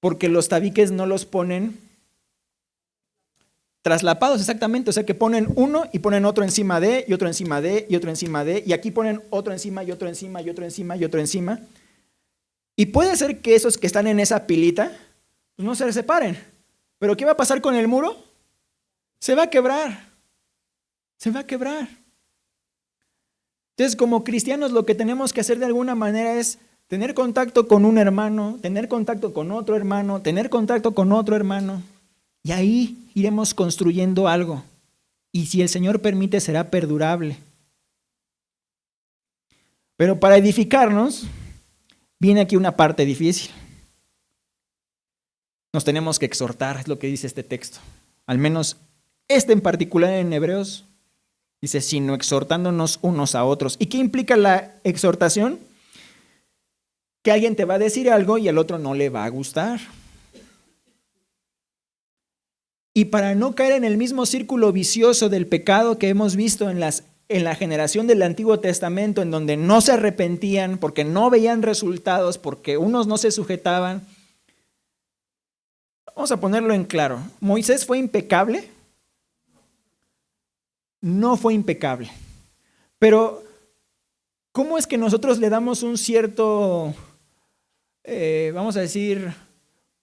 porque los tabiques no los ponen traslapados exactamente, o sea que ponen uno y ponen otro encima de, y otro encima de, y otro encima de, y aquí ponen otro encima, y otro encima, y otro encima, y otro encima. Y puede ser que esos que están en esa pilita, pues no se separen. Pero ¿qué va a pasar con el muro? Se va a quebrar. Se va a quebrar. Entonces, como cristianos, lo que tenemos que hacer de alguna manera es tener contacto con un hermano, tener contacto con otro hermano, tener contacto con otro hermano. Y ahí iremos construyendo algo. Y si el Señor permite, será perdurable. Pero para edificarnos, viene aquí una parte difícil. Nos tenemos que exhortar, es lo que dice este texto. Al menos este en particular en Hebreos dice, sino exhortándonos unos a otros. ¿Y qué implica la exhortación? Que alguien te va a decir algo y al otro no le va a gustar. Y para no caer en el mismo círculo vicioso del pecado que hemos visto en la generación del Antiguo Testamento, en donde no se arrepentían porque no veían resultados, porque unos no se sujetaban. Vamos a ponerlo en claro. ¿Moisés fue impecable? no fue impecable. Pero, ¿cómo es que nosotros le damos un cierto, vamos a decir,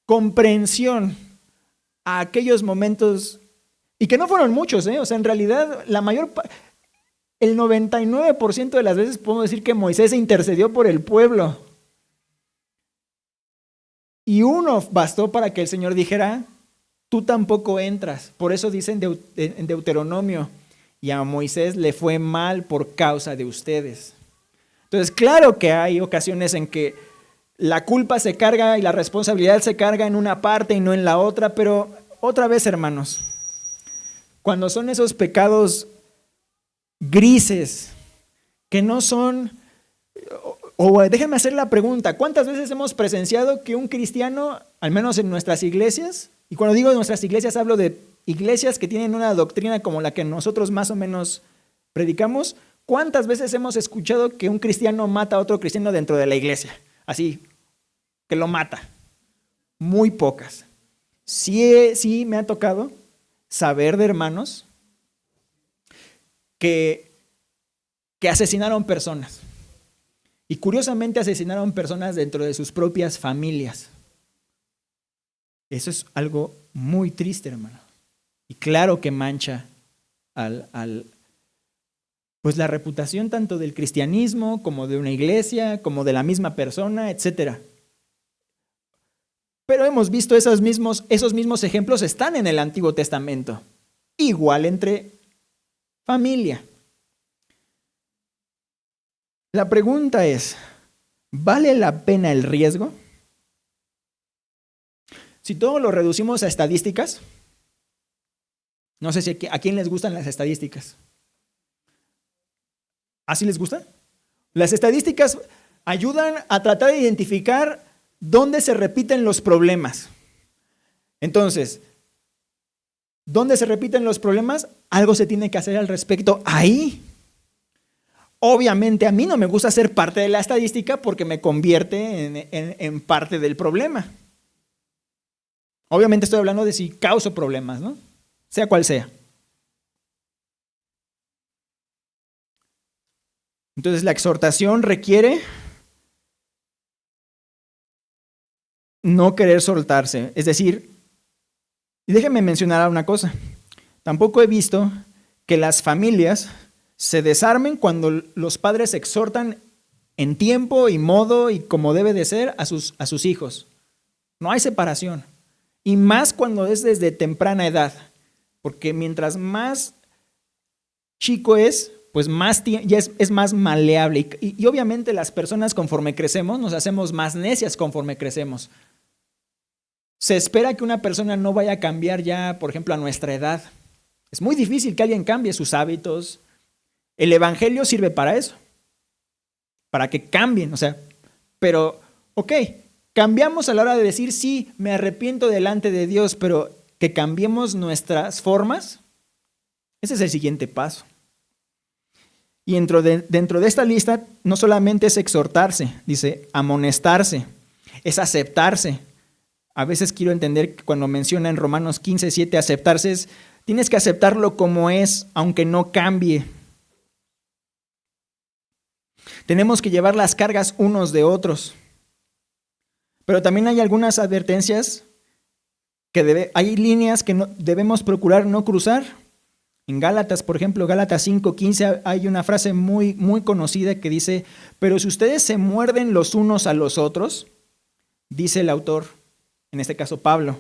comprensión a aquellos momentos, y que no fueron muchos, o sea, en realidad el 99% de las veces podemos decir que Moisés intercedió por el pueblo. Y uno bastó para que el Señor dijera, tú tampoco entras. Por eso dice en Deuteronomio, y a Moisés le fue mal por causa de ustedes. Entonces, claro que hay ocasiones en que la culpa se carga y la responsabilidad se carga en una parte y no en la otra, pero otra vez, hermanos, cuando son esos pecados grises, que no son, o déjenme hacer la pregunta, ¿cuántas veces hemos presenciado que un cristiano, al menos en nuestras iglesias, y cuando digo nuestras iglesias hablo de iglesias que tienen una doctrina como la que nosotros más o menos predicamos, ¿cuántas veces hemos escuchado que un cristiano mata a otro cristiano dentro de la iglesia? Así, que lo mata. Muy pocas. Sí me ha tocado saber de hermanos que asesinaron personas. Y curiosamente asesinaron personas dentro de sus propias familias. Eso es algo muy triste, hermano. Y claro que mancha pues la reputación tanto del cristianismo como de una iglesia, como de la misma persona, etc. Pero hemos visto esos mismos ejemplos están en el Antiguo Testamento. Igual entre familia. La pregunta es, ¿vale la pena el riesgo? Si todo lo reducimos a estadísticas, no sé si a quién les gustan las estadísticas. ¿Así les gusta? Las estadísticas ayudan a tratar de identificar dónde se repiten los problemas. Entonces, ¿dónde se repiten los problemas? Algo se tiene que hacer al respecto ahí. Obviamente a mí no me gusta ser parte de la estadística porque me convierte en parte del problema. Obviamente estoy hablando de si causo problemas, ¿no? Sea cual sea. Entonces la exhortación requiere no querer soltarse. Es decir, y déjenme mencionar una cosa. Tampoco he visto que las familias se desarmen cuando los padres exhortan en tiempo y modo y como debe de ser a sus hijos. No hay separación. Y más cuando es desde temprana edad. Porque mientras más chico es, pues ya es más maleable. Y obviamente las personas conforme crecemos, nos hacemos más necias conforme crecemos. Se espera que una persona no vaya a cambiar ya, por ejemplo, a nuestra edad. Es muy difícil que alguien cambie sus hábitos. El evangelio sirve para eso, para que cambien, pero, cambiamos a la hora de decir, sí, me arrepiento delante de Dios, pero que cambiemos nuestras formas, ese es el siguiente paso. Y dentro de esta lista no solamente es exhortarse, dice amonestarse, es aceptarse. A veces quiero entender que cuando menciona en Romanos 15:7 aceptarse tienes que aceptarlo como es, aunque no cambie. Tenemos que llevar las cargas unos de otros. Pero también hay algunas advertencias hay líneas que debemos procurar no cruzar. En Gálatas, por ejemplo, Gálatas 5:15, hay una frase muy, muy conocida que dice, pero si ustedes se muerden los unos a los otros, dice el autor, en este caso Pablo,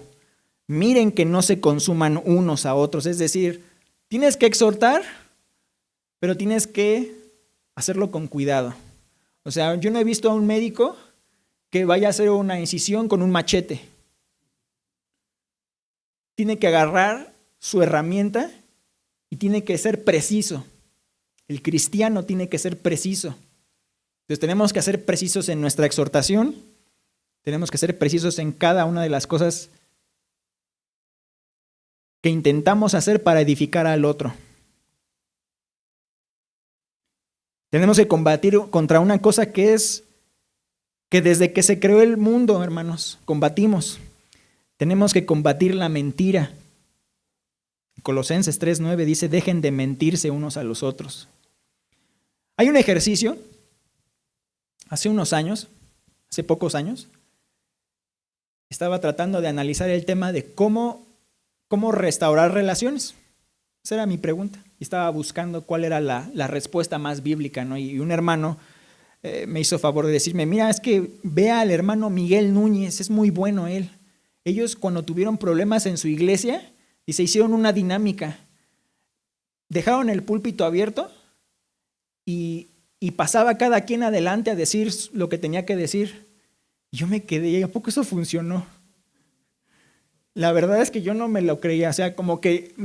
miren que no se consuman unos a otros. Es decir, tienes que exhortar, pero tienes que hacerlo con cuidado. O sea, yo no he visto a un médico que vaya a hacer una incisión con un machete. Tiene que agarrar su herramienta y tiene que ser preciso. El cristiano tiene que ser preciso. Entonces tenemos que ser precisos en nuestra exhortación, tenemos que ser precisos en cada una de las cosas que intentamos hacer para edificar al otro. Tenemos que combatir contra una cosa que es que desde que se creó el mundo, hermanos, combatimos. Tenemos que combatir la mentira. Colosenses 3:9 dice, dejen de mentirse unos a los otros. Hay un ejercicio, hace pocos años, estaba tratando de analizar el tema de cómo restaurar relaciones. Esa era mi pregunta. Y estaba buscando cuál era la respuesta más bíblica, ¿no? Y un hermano me hizo favor de decirme, mira, es que vea al hermano Miguel Núñez, es muy bueno él. Ellos cuando tuvieron problemas en su iglesia, y se hicieron una dinámica, dejaron el púlpito abierto y pasaba cada quien adelante a decir lo que tenía que decir. Yo me quedé, ¿a poco eso funcionó? La verdad es que yo no me lo creía, o sea, como que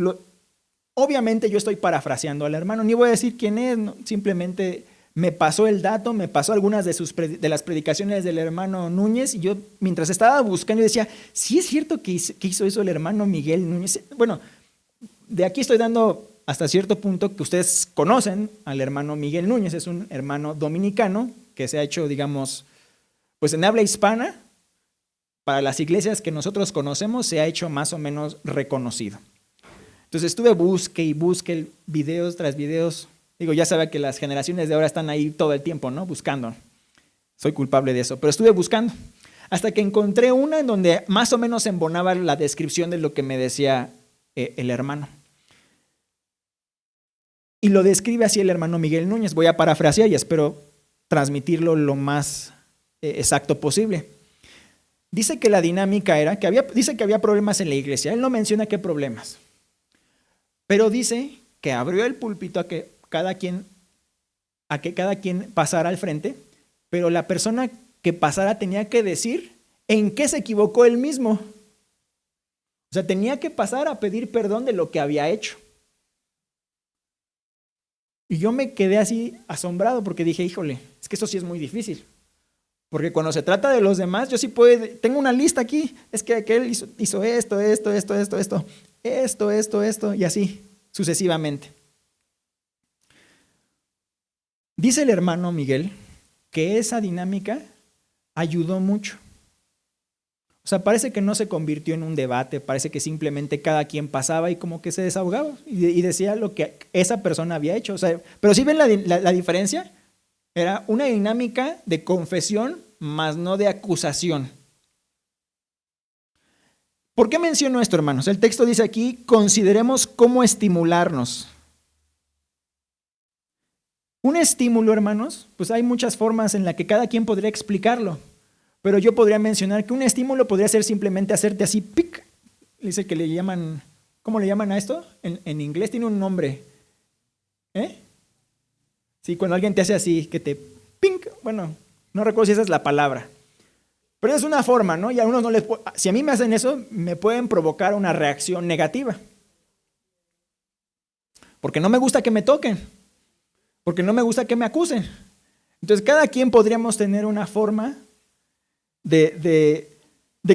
obviamente yo estoy parafraseando al hermano, ni voy a decir quién es, no, simplemente me pasó el dato, me pasó algunas de las predicaciones del hermano Núñez, y yo mientras estaba buscando decía, ¿sí es cierto que hizo eso el hermano Miguel Núñez? Bueno, de aquí estoy dando hasta cierto punto que ustedes conocen al hermano Miguel Núñez, es un hermano dominicano que se ha hecho, digamos, pues en habla hispana, para las iglesias que nosotros conocemos, se ha hecho más o menos reconocido. Entonces estuve busque videos tras videos. Digo, ya sabe que las generaciones de ahora están ahí todo el tiempo, ¿no? Buscando. Soy culpable de eso, pero estuve buscando. Hasta que encontré una en donde más o menos embonaba la descripción de lo que me decía el hermano. Y lo describe así el hermano Miguel Núñez. Voy a parafrasear y espero transmitirlo lo más exacto posible. Dice que la dinámica era, dice que había problemas en la iglesia. Él no menciona qué problemas. Pero dice que abrió el púlpito a que cada quien pasara al frente, pero la persona que pasara tenía que decir en qué se equivocó él mismo. O sea, tenía que pasar a pedir perdón de lo que había hecho. Y yo me quedé así asombrado porque dije, híjole, es que eso sí es muy difícil. Porque cuando se trata de los demás, yo sí tengo una lista aquí, es que aquel hizo esto, y así sucesivamente. Dice el hermano Miguel que esa dinámica ayudó mucho. O sea, parece que no se convirtió en un debate, parece que simplemente cada quien pasaba y como que se desahogaba y decía lo que esa persona había hecho. O sea, pero si ven la diferencia, era una dinámica de confesión, más no de acusación. ¿Por qué menciono esto, hermanos? El texto dice aquí, consideremos cómo estimularnos. Un estímulo, hermanos, pues hay muchas formas en las que cada quien podría explicarlo. Pero yo podría mencionar que un estímulo podría ser simplemente hacerte así, pic. Dice que le llaman, ¿cómo le llaman a esto? En inglés tiene un nombre. Sí, cuando alguien te hace así, que te pink, bueno, no recuerdo si esa es la palabra. Pero es una forma, ¿no? Y a unos no les si a mí me hacen eso, me pueden provocar una reacción negativa. Porque no me gusta que me toquen. Porque no me gusta que me acusen. Entonces, cada quien podríamos tener una forma de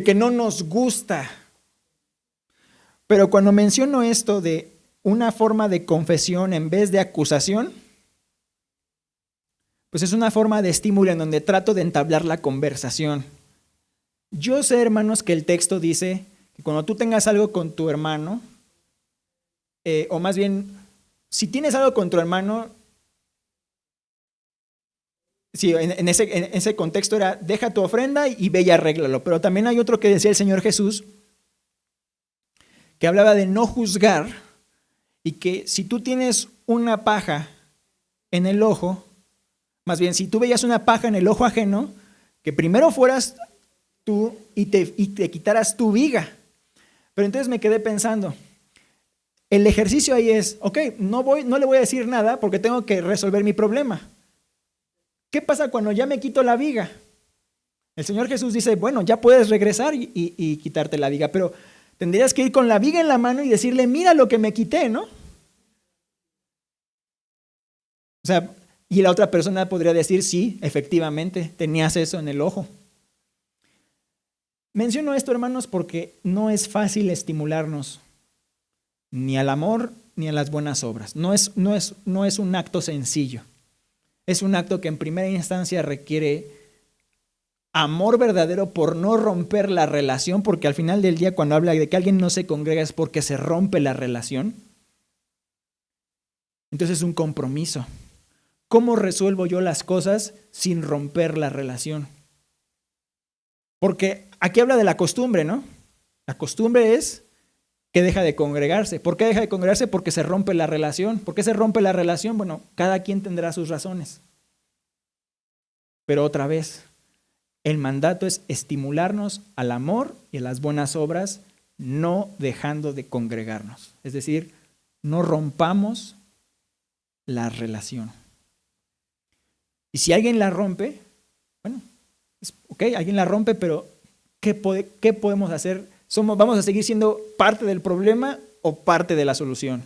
que no nos gusta. Pero cuando menciono esto de una forma de confesión en vez de acusación, pues es una forma de estímulo en donde trato de entablar la conversación. Yo sé, hermanos, que el texto dice que cuando tú tengas algo con tu hermano, o más bien, si tienes algo con tu hermano, sí, en ese contexto era, deja tu ofrenda y ve y arréglalo. Pero también hay otro que decía el Señor Jesús, que hablaba de no juzgar, y que si tú tienes una paja en el ojo, más bien si tú veías una paja en el ojo ajeno, que primero fueras tú y te quitaras tu viga. Pero entonces me quedé pensando, el ejercicio ahí es, ok, no le voy a decir nada porque tengo que resolver mi problema. ¿Qué pasa cuando ya me quito la viga? El Señor Jesús dice, bueno, ya puedes regresar y quitarte la viga, pero tendrías que ir con la viga en la mano y decirle, mira lo que me quité, ¿no? O sea, y la otra persona podría decir, sí, efectivamente, tenías eso en el ojo. Menciono esto, hermanos, porque no es fácil estimularnos ni al amor ni a las buenas obras. No es un acto sencillo. Es un acto que en primera instancia requiere amor verdadero por no romper la relación, porque al final del día cuando habla de que alguien no se congrega es porque se rompe la relación. Entonces es un compromiso. ¿Cómo resuelvo yo las cosas sin romper la relación? Porque aquí habla de la costumbre, ¿no? La costumbre es que deja de congregarse. ¿Por qué deja de congregarse? Porque se rompe la relación. ¿Por qué se rompe la relación? Bueno, cada quien tendrá sus razones. Pero otra vez, el mandato es estimularnos al amor y a las buenas obras, no dejando de congregarnos. Es decir, no rompamos la relación. Y si alguien la rompe, bueno, ok, alguien la rompe, pero ¿qué podemos hacer? ¿Vamos a seguir siendo parte del problema o parte de la solución?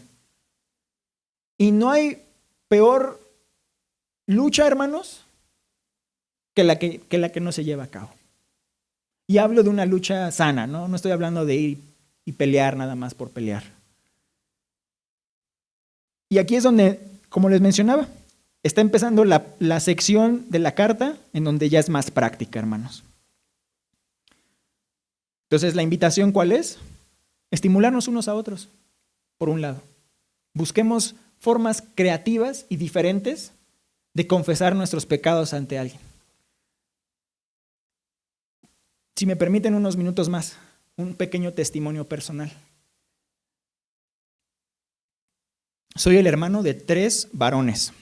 Y no hay peor lucha, hermanos, que la que no se lleva a cabo. Y hablo de una lucha sana, ¿no? No estoy hablando de ir y pelear nada más por pelear. Y aquí es donde, como les mencionaba, está empezando la sección de la carta en donde ya es más práctica, hermanos. Entonces, ¿la invitación cuál es? Estimularnos unos a otros, por un lado. Busquemos formas creativas y diferentes de confesar nuestros pecados ante alguien. Si me permiten unos minutos más, un pequeño testimonio personal. Soy el hermano de 3 varones.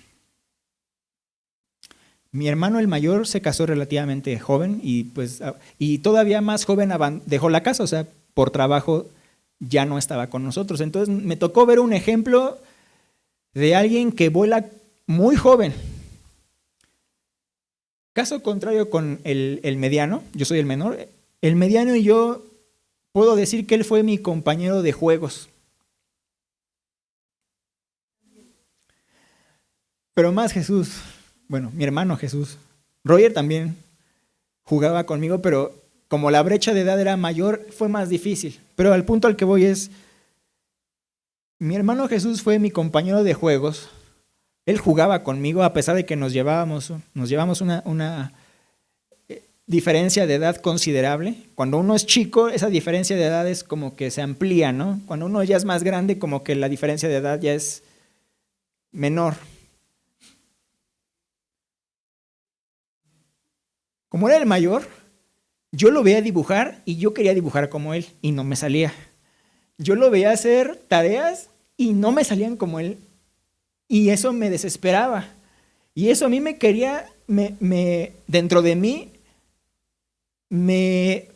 Mi hermano el mayor se casó relativamente joven y todavía más joven dejó la casa, o sea, por trabajo ya no estaba con nosotros. Entonces me tocó ver un ejemplo de alguien que vuela muy joven. Caso contrario con el mediano, yo soy el menor, el mediano y yo puedo decir que él fue mi compañero de juegos. Pero más Jesús, bueno, mi hermano Jesús. Roger también jugaba conmigo, pero como la brecha de edad era mayor, fue más difícil. Pero al punto al que voy es, mi hermano Jesús fue mi compañero de juegos. Él jugaba conmigo a pesar de que nos llevamos una diferencia de edad considerable. Cuando uno es chico, esa diferencia de edad es como que se amplía, ¿no? Cuando uno ya es más grande, como que la diferencia de edad ya es menor. Como era el mayor, yo lo veía dibujar y yo quería dibujar como él y no me salía. Yo lo veía hacer tareas y no me salían como él. Y eso me desesperaba. Y eso a mí me quería, dentro de mí, me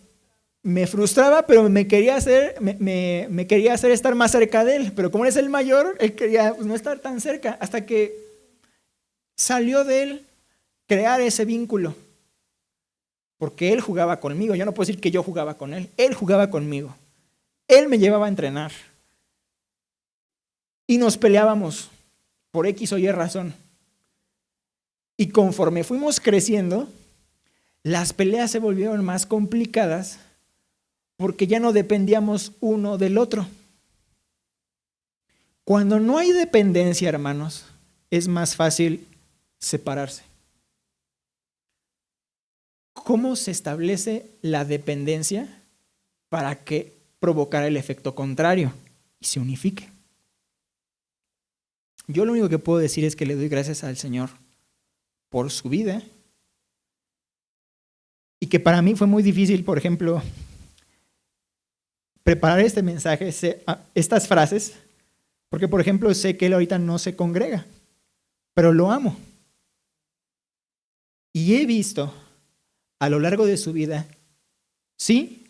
frustraba, pero me quería hacer estar más cerca de él. Pero como él es el mayor, él quería no estar tan cerca. Hasta que salió de él crear ese vínculo. Porque él jugaba conmigo. Yo no puedo decir que yo jugaba con él. Él jugaba conmigo. Él me llevaba a entrenar. Y nos peleábamos por X o Y razón. Y conforme fuimos creciendo, las peleas se volvieron más complicadas porque ya no dependíamos uno del otro. Cuando no hay dependencia, hermanos, es más fácil separarse. ¿Cómo se establece la dependencia para que provocara el efecto contrario y se unifique? Yo lo único que puedo decir es que le doy gracias al Señor por su vida y que para mí fue muy difícil, por ejemplo, preparar este mensaje, estas frases, porque, por ejemplo, sé que él ahorita no se congrega, pero lo amo. Y he visto a lo largo de su vida, sí,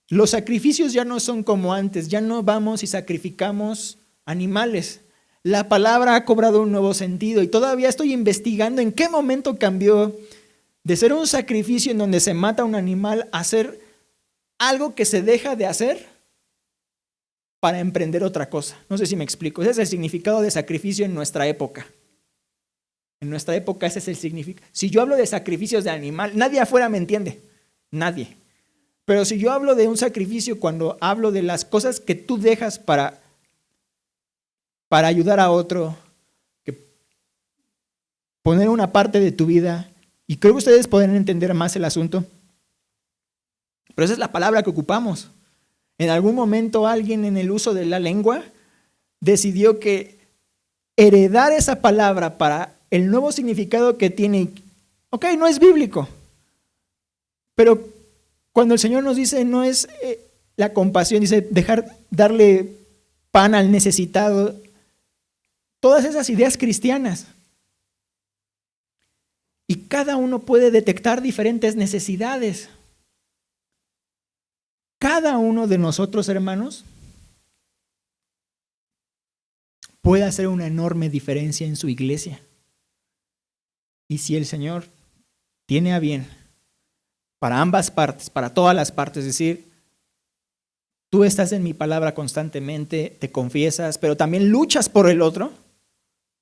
los sacrificios ya no son como antes, ya no vamos y sacrificamos animales. La palabra ha cobrado un nuevo sentido y todavía estoy investigando en qué momento cambió de ser un sacrificio en donde se mata un animal a ser algo que se deja de hacer para emprender otra cosa. No sé si me explico. Ese es el significado de sacrificio en nuestra época. En nuestra época ese es el significado. Si yo hablo de sacrificios de animal, nadie afuera me entiende. Nadie. Pero si yo hablo de un sacrificio, cuando hablo de las cosas que tú dejas para ayudar a otro, que poner una parte de tu vida, y creo que ustedes pueden entender más el asunto, Pero esa es la palabra que ocupamos. En algún momento alguien en el uso de la lengua decidió que heredar esa palabra para el nuevo significado que tiene, ok, no es bíblico, pero cuando el Señor nos dice no es la compasión, dice darle pan al necesitado, todas esas ideas cristianas. Y cada uno puede detectar diferentes necesidades. Cada uno de nosotros, hermanos, puede hacer una enorme diferencia en su iglesia. Y si el Señor tiene a bien para ambas partes, para todas las partes, es decir, tú estás en mi palabra constantemente, te confiesas, pero también luchas por el otro,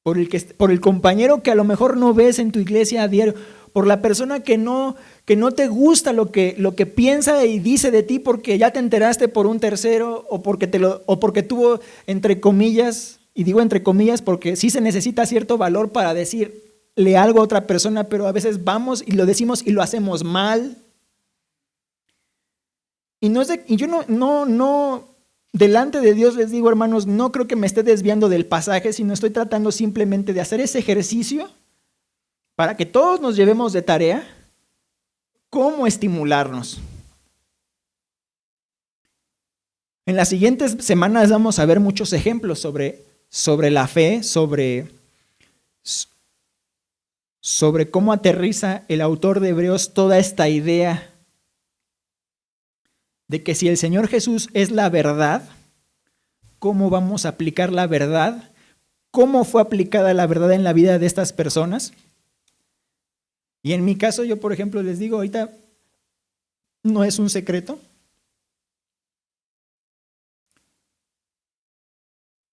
por el compañero que a lo mejor no ves en tu iglesia a diario, por la persona que no te gusta lo que piensa y dice de ti porque ya te enteraste por un tercero o porque tuvo, entre comillas, y digo entre comillas porque sí se necesita cierto valor para decirle algo a otra persona, pero a veces vamos y lo decimos y lo hacemos mal. Y yo no, delante de Dios les digo, hermanos, no creo que me esté desviando del pasaje, sino estoy tratando simplemente de hacer ese ejercicio para que todos nos llevemos de tarea cómo estimularnos. En las siguientes semanas vamos a ver muchos ejemplos sobre la fe, sobre cómo aterriza el autor de Hebreos toda esta idea de que si el Señor Jesús es la verdad, ¿cómo vamos a aplicar la verdad? ¿Cómo fue aplicada la verdad en la vida de estas personas? Y en mi caso, yo por ejemplo les digo, ahorita no es un secreto.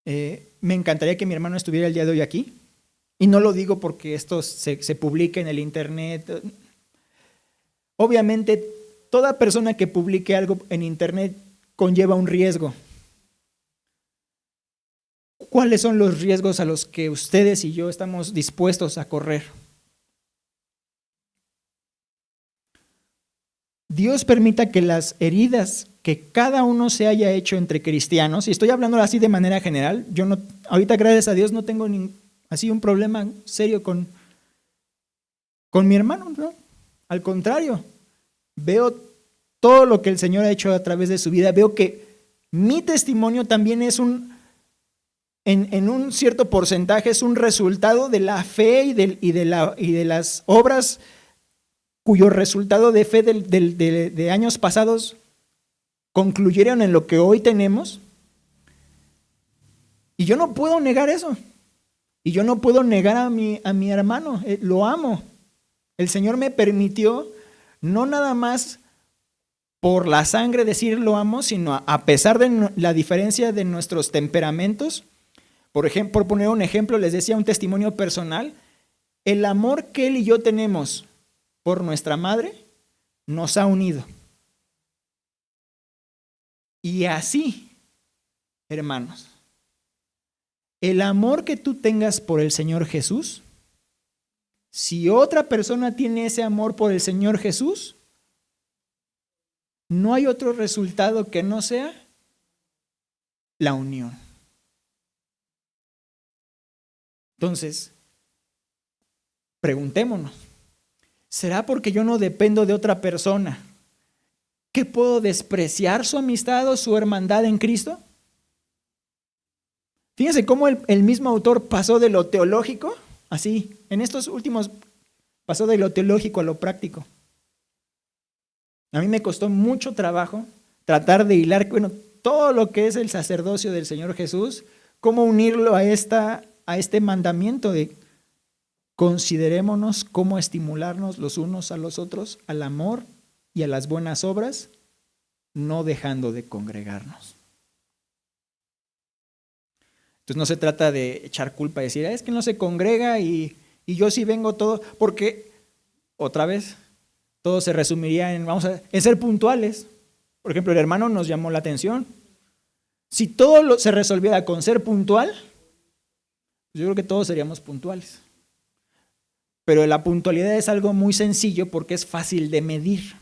Me encantaría que mi hermano estuviera el día de hoy aquí. Y no lo digo porque esto se publique en el internet. Obviamente, toda persona que publique algo en internet conlleva un riesgo. ¿Cuáles son los riesgos a los que ustedes y yo estamos dispuestos a correr? Dios permita que las heridas que cada uno se haya hecho entre cristianos, y estoy hablando así de manera general, yo no, ahorita gracias a Dios no tengo así un problema serio con mi hermano, ¿no? Al contrario, veo todo lo que el Señor ha hecho a través de su vida, veo que mi testimonio también es en un cierto porcentaje, es un resultado de la fe y de las obras cuyo resultado de fe de años pasados concluyeron en lo que hoy tenemos. Y yo no puedo negar eso. Y yo no puedo negar a mi hermano, lo amo. El Señor me permitió, no nada más por la sangre decir lo amo, sino a pesar de la diferencia de nuestros temperamentos. Por ejemplo, por poner un ejemplo, les decía un testimonio personal, el amor que él y yo tenemos por nuestra madre nos ha unido. Y así, hermanos, el amor que tú tengas por el Señor Jesús, si otra persona tiene ese amor por el Señor Jesús, no hay otro resultado que no sea la unión. Entonces, preguntémonos, ¿será porque yo no dependo de otra persona que puedo despreciar su amistad o su hermandad en Cristo? Fíjense cómo el mismo autor pasó de lo teológico, así, en estos últimos, pasó de lo teológico a lo práctico. A mí me costó mucho trabajo tratar de hilar, todo lo que es el sacerdocio del Señor Jesús, cómo unirlo a este mandamiento de considerémonos cómo estimularnos los unos a los otros al amor y a las buenas obras, no dejando de congregarnos. Entonces no se trata de echar culpa y decir, es que no se congrega y yo sí vengo todo, porque otra vez todo se resumiría en ser puntuales. Por ejemplo, el hermano nos llamó la atención. Si todo se resolviera con ser puntual, yo creo que todos seríamos puntuales. Pero la puntualidad es algo muy sencillo porque es fácil de medir.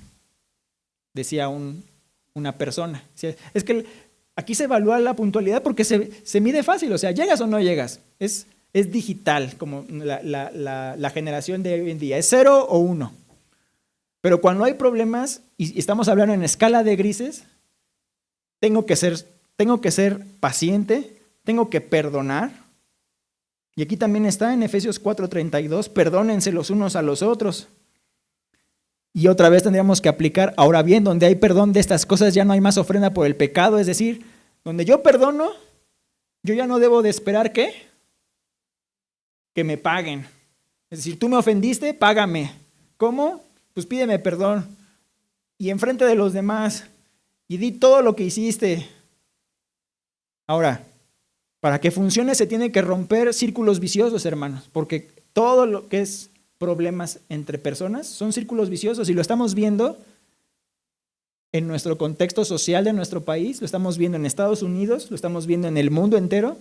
decía una persona. Es que aquí se evalúa la puntualidad porque se mide fácil, o sea, ¿llegas o no llegas? Es digital, como la generación de hoy en día, es 0 o 1. Pero cuando hay problemas, y estamos hablando en escala de grises, tengo que ser paciente, tengo que perdonar. Y aquí también está en Efesios 4:32, perdónense los unos a los otros. Y otra vez tendríamos que aplicar, ahora bien, donde hay perdón de estas cosas ya no hay más ofrenda por el pecado, es decir, donde yo perdono, yo ya no debo de esperar que me paguen. Es decir, tú me ofendiste, págame. ¿Cómo? Pues pídeme perdón. Y enfrente de los demás, y di todo lo que hiciste. Ahora, para que funcione se tiene que romper círculos viciosos, hermanos, porque todo lo que es problemas entre personas son círculos viciosos y lo estamos viendo en nuestro contexto social de nuestro país, lo estamos viendo en Estados Unidos, lo estamos viendo en el mundo entero,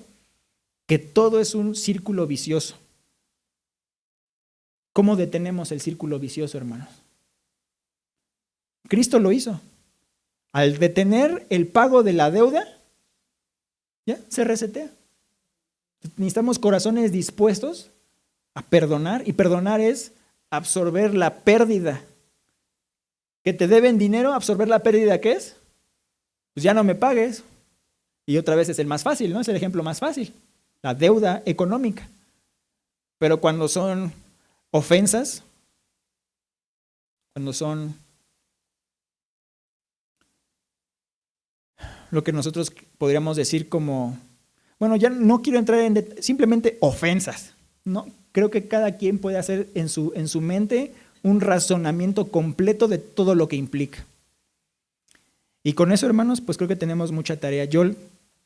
que todo es un círculo vicioso. ¿Cómo detenemos el círculo vicioso, hermanos? Cristo lo hizo. Al detener el pago de la deuda, ya se resetea. Necesitamos corazones dispuestos a perdonar, y perdonar es absorber la pérdida. Que te deben dinero, absorber la pérdida, ¿qué es? Pues ya no me pagues. Y otra vez es el más fácil, ¿no? Es el ejemplo más fácil, la deuda económica. Pero cuando son ofensas, cuando son lo que nosotros podríamos decir como, bueno, ya no quiero entrar en simplemente ofensas, ¿no? Creo que cada quien puede hacer en su mente un razonamiento completo de todo lo que implica. Y con eso, hermanos, pues creo que tenemos mucha tarea. Yo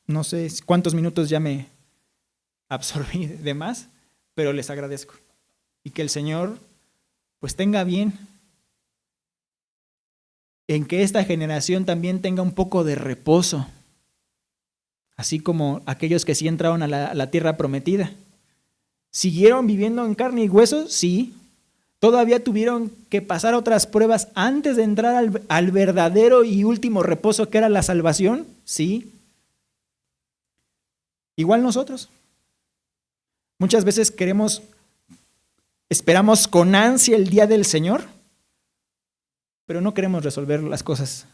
no sé cuántos minutos ya me absorbí de más, pero les agradezco. Y que el Señor pues tenga bien en que esta generación también tenga un poco de reposo, así como aquellos que sí entraron a la tierra prometida. ¿Siguieron viviendo en carne y hueso? Sí. ¿Todavía tuvieron que pasar otras pruebas antes de entrar al verdadero y último reposo que era la salvación? Sí. Igual nosotros. Muchas veces esperamos con ansia el día del Señor, pero no queremos resolver las cosas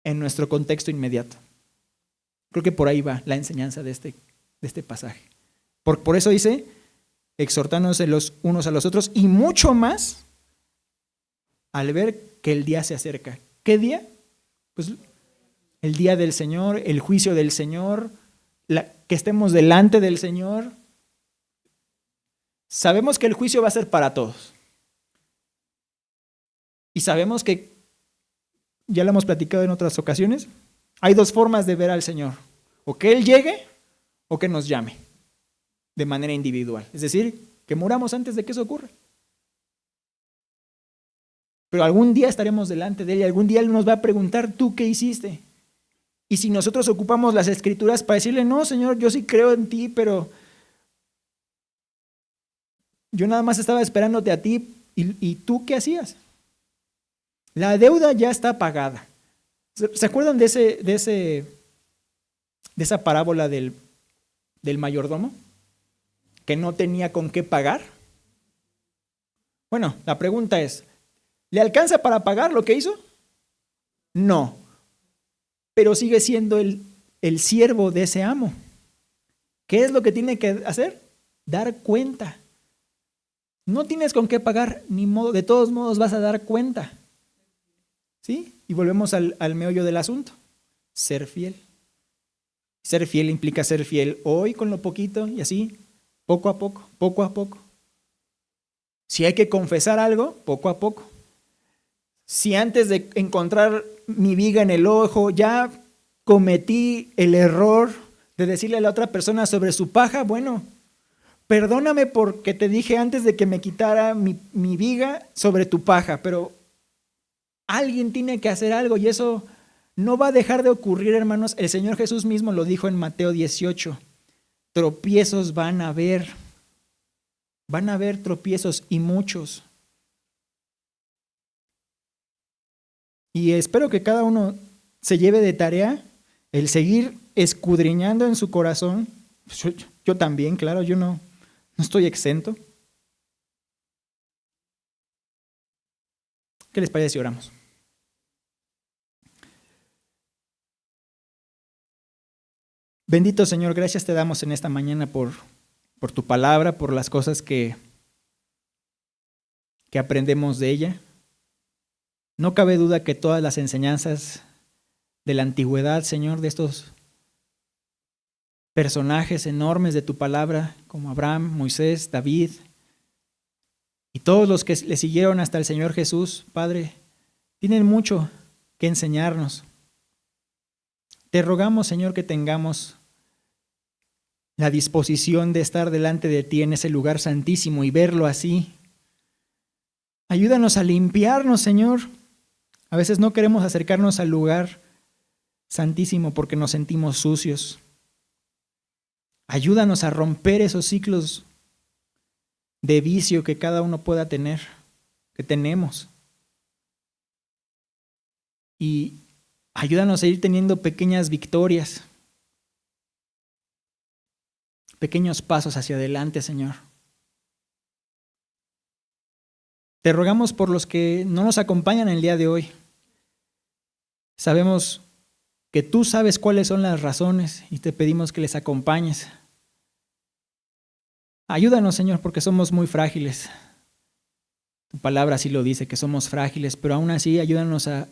en nuestro contexto inmediato. Creo que por ahí va la enseñanza de este pasaje. Por eso dice, exhortándose los unos a los otros, y mucho más al ver que el día se acerca. ¿Qué día? Pues el día del Señor, el juicio del Señor, que estemos delante del Señor. Sabemos que el juicio va a ser para todos. Y sabemos que, ya lo hemos platicado en otras ocasiones, hay dos formas de ver al Señor. O que Él llegue o que nos llame de manera individual. Es decir, que muramos antes de que eso ocurra. Pero algún día estaremos delante de Él y algún día Él nos va a preguntar, ¿tú qué hiciste? Y si nosotros ocupamos las Escrituras para decirle, no, Señor, yo sí creo en ti, pero yo nada más estaba esperándote a ti, ¿y tú qué hacías? La deuda ya está pagada. ¿Se acuerdan de esa parábola del mayordomo? Que no tenía con qué pagar. Bueno, la pregunta es, ¿le alcanza para pagar lo que hizo? No, pero sigue siendo el siervo de ese amo. ¿Qué es lo que tiene que hacer? Dar cuenta. No tienes con qué pagar, ni modo, de todos modos vas a dar cuenta. ¿Sí? Y volvemos al meollo del asunto. Ser fiel. Ser fiel implica ser fiel hoy con lo poquito y así, poco a poco, poco a poco. Si hay que confesar algo, poco a poco. Si antes de encontrar mi viga en el ojo ya cometí el error de decirle a la otra persona sobre su paja, bueno, perdóname porque te dije antes de que me quitara mi viga sobre tu paja, pero alguien tiene que hacer algo y eso no va a dejar de ocurrir, hermanos. El Señor Jesús mismo lo dijo en Mateo 18. Tropiezos van a haber. Van a haber tropiezos y muchos. Y espero que cada uno se lleve de tarea el seguir escudriñando en su corazón. Yo también, claro, yo no estoy exento. ¿Qué les parece si oramos? Bendito Señor, gracias te damos en esta mañana por tu palabra, por las cosas que aprendemos de ella. No cabe duda que todas las enseñanzas de la antigüedad, Señor, de estos personajes enormes de tu palabra, como Abraham, Moisés, David, y todos los que le siguieron hasta el Señor Jesús, Padre, tienen mucho que enseñarnos. Te rogamos, Señor, que tengamos la disposición de estar delante de ti en ese lugar santísimo y verlo así. Ayúdanos a limpiarnos, Señor. A veces no queremos acercarnos al lugar santísimo porque nos sentimos sucios. Ayúdanos a romper esos ciclos de vicio que cada uno pueda tener, que tenemos. Y ayúdanos a ir teniendo pequeñas victorias, pequeños pasos hacia adelante, Señor. Te rogamos por los que no nos acompañan el día de hoy. Sabemos que tú sabes cuáles son las razones y te pedimos que les acompañes. Ayúdanos, Señor, porque somos muy frágiles. Tu palabra así lo dice, que somos frágiles, pero aún así ayúdanos a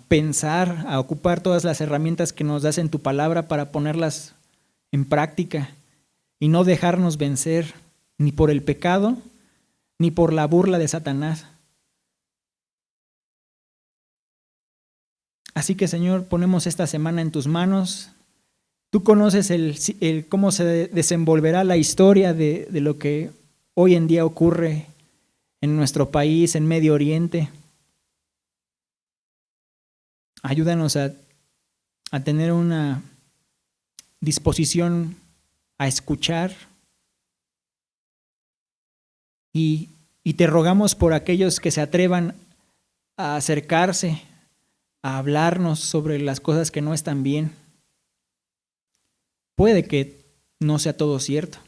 pensar, a ocupar todas las herramientas que nos das en tu palabra para ponerlas en práctica y no dejarnos vencer ni por el pecado ni por la burla de Satanás. Así que, Señor, ponemos esta semana en tus manos. Tú conoces cómo se desenvolverá la historia de lo que hoy en día ocurre en nuestro país, en Medio Oriente. Ayúdanos a tener una disposición a escuchar y te rogamos por aquellos que se atrevan a acercarse, a hablarnos sobre las cosas que no están bien. Puede que no sea todo cierto,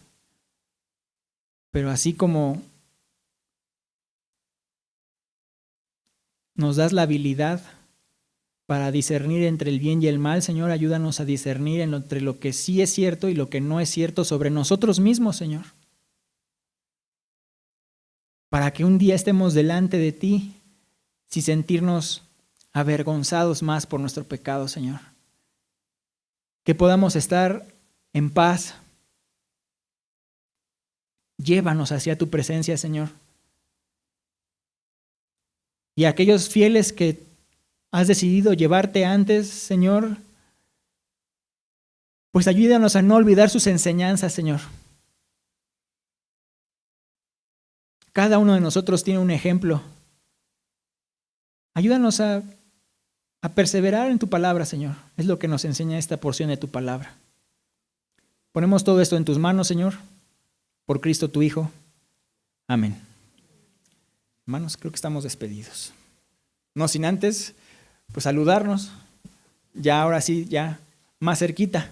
pero así como nos das la habilidad para discernir entre el bien y el mal, Señor, ayúdanos a discernir entre lo que sí es cierto y lo que no es cierto sobre nosotros mismos, Señor. Para que un día estemos delante de ti sin sentirnos avergonzados más por nuestro pecado, Señor. Que podamos estar en paz. Llévanos hacia tu presencia, Señor. Y aquellos fieles que has decidido llevarte antes, Señor, pues ayúdanos a no olvidar sus enseñanzas, Señor. Cada uno de nosotros tiene un ejemplo. Ayúdanos a perseverar en tu palabra, Señor. Es lo que nos enseña esta porción de tu palabra. Ponemos todo esto en tus manos, Señor, por Cristo tu Hijo. Amén. Hermanos, creo que estamos despedidos. No sin antes, pues saludarnos. Ya ahora sí, ya más cerquita.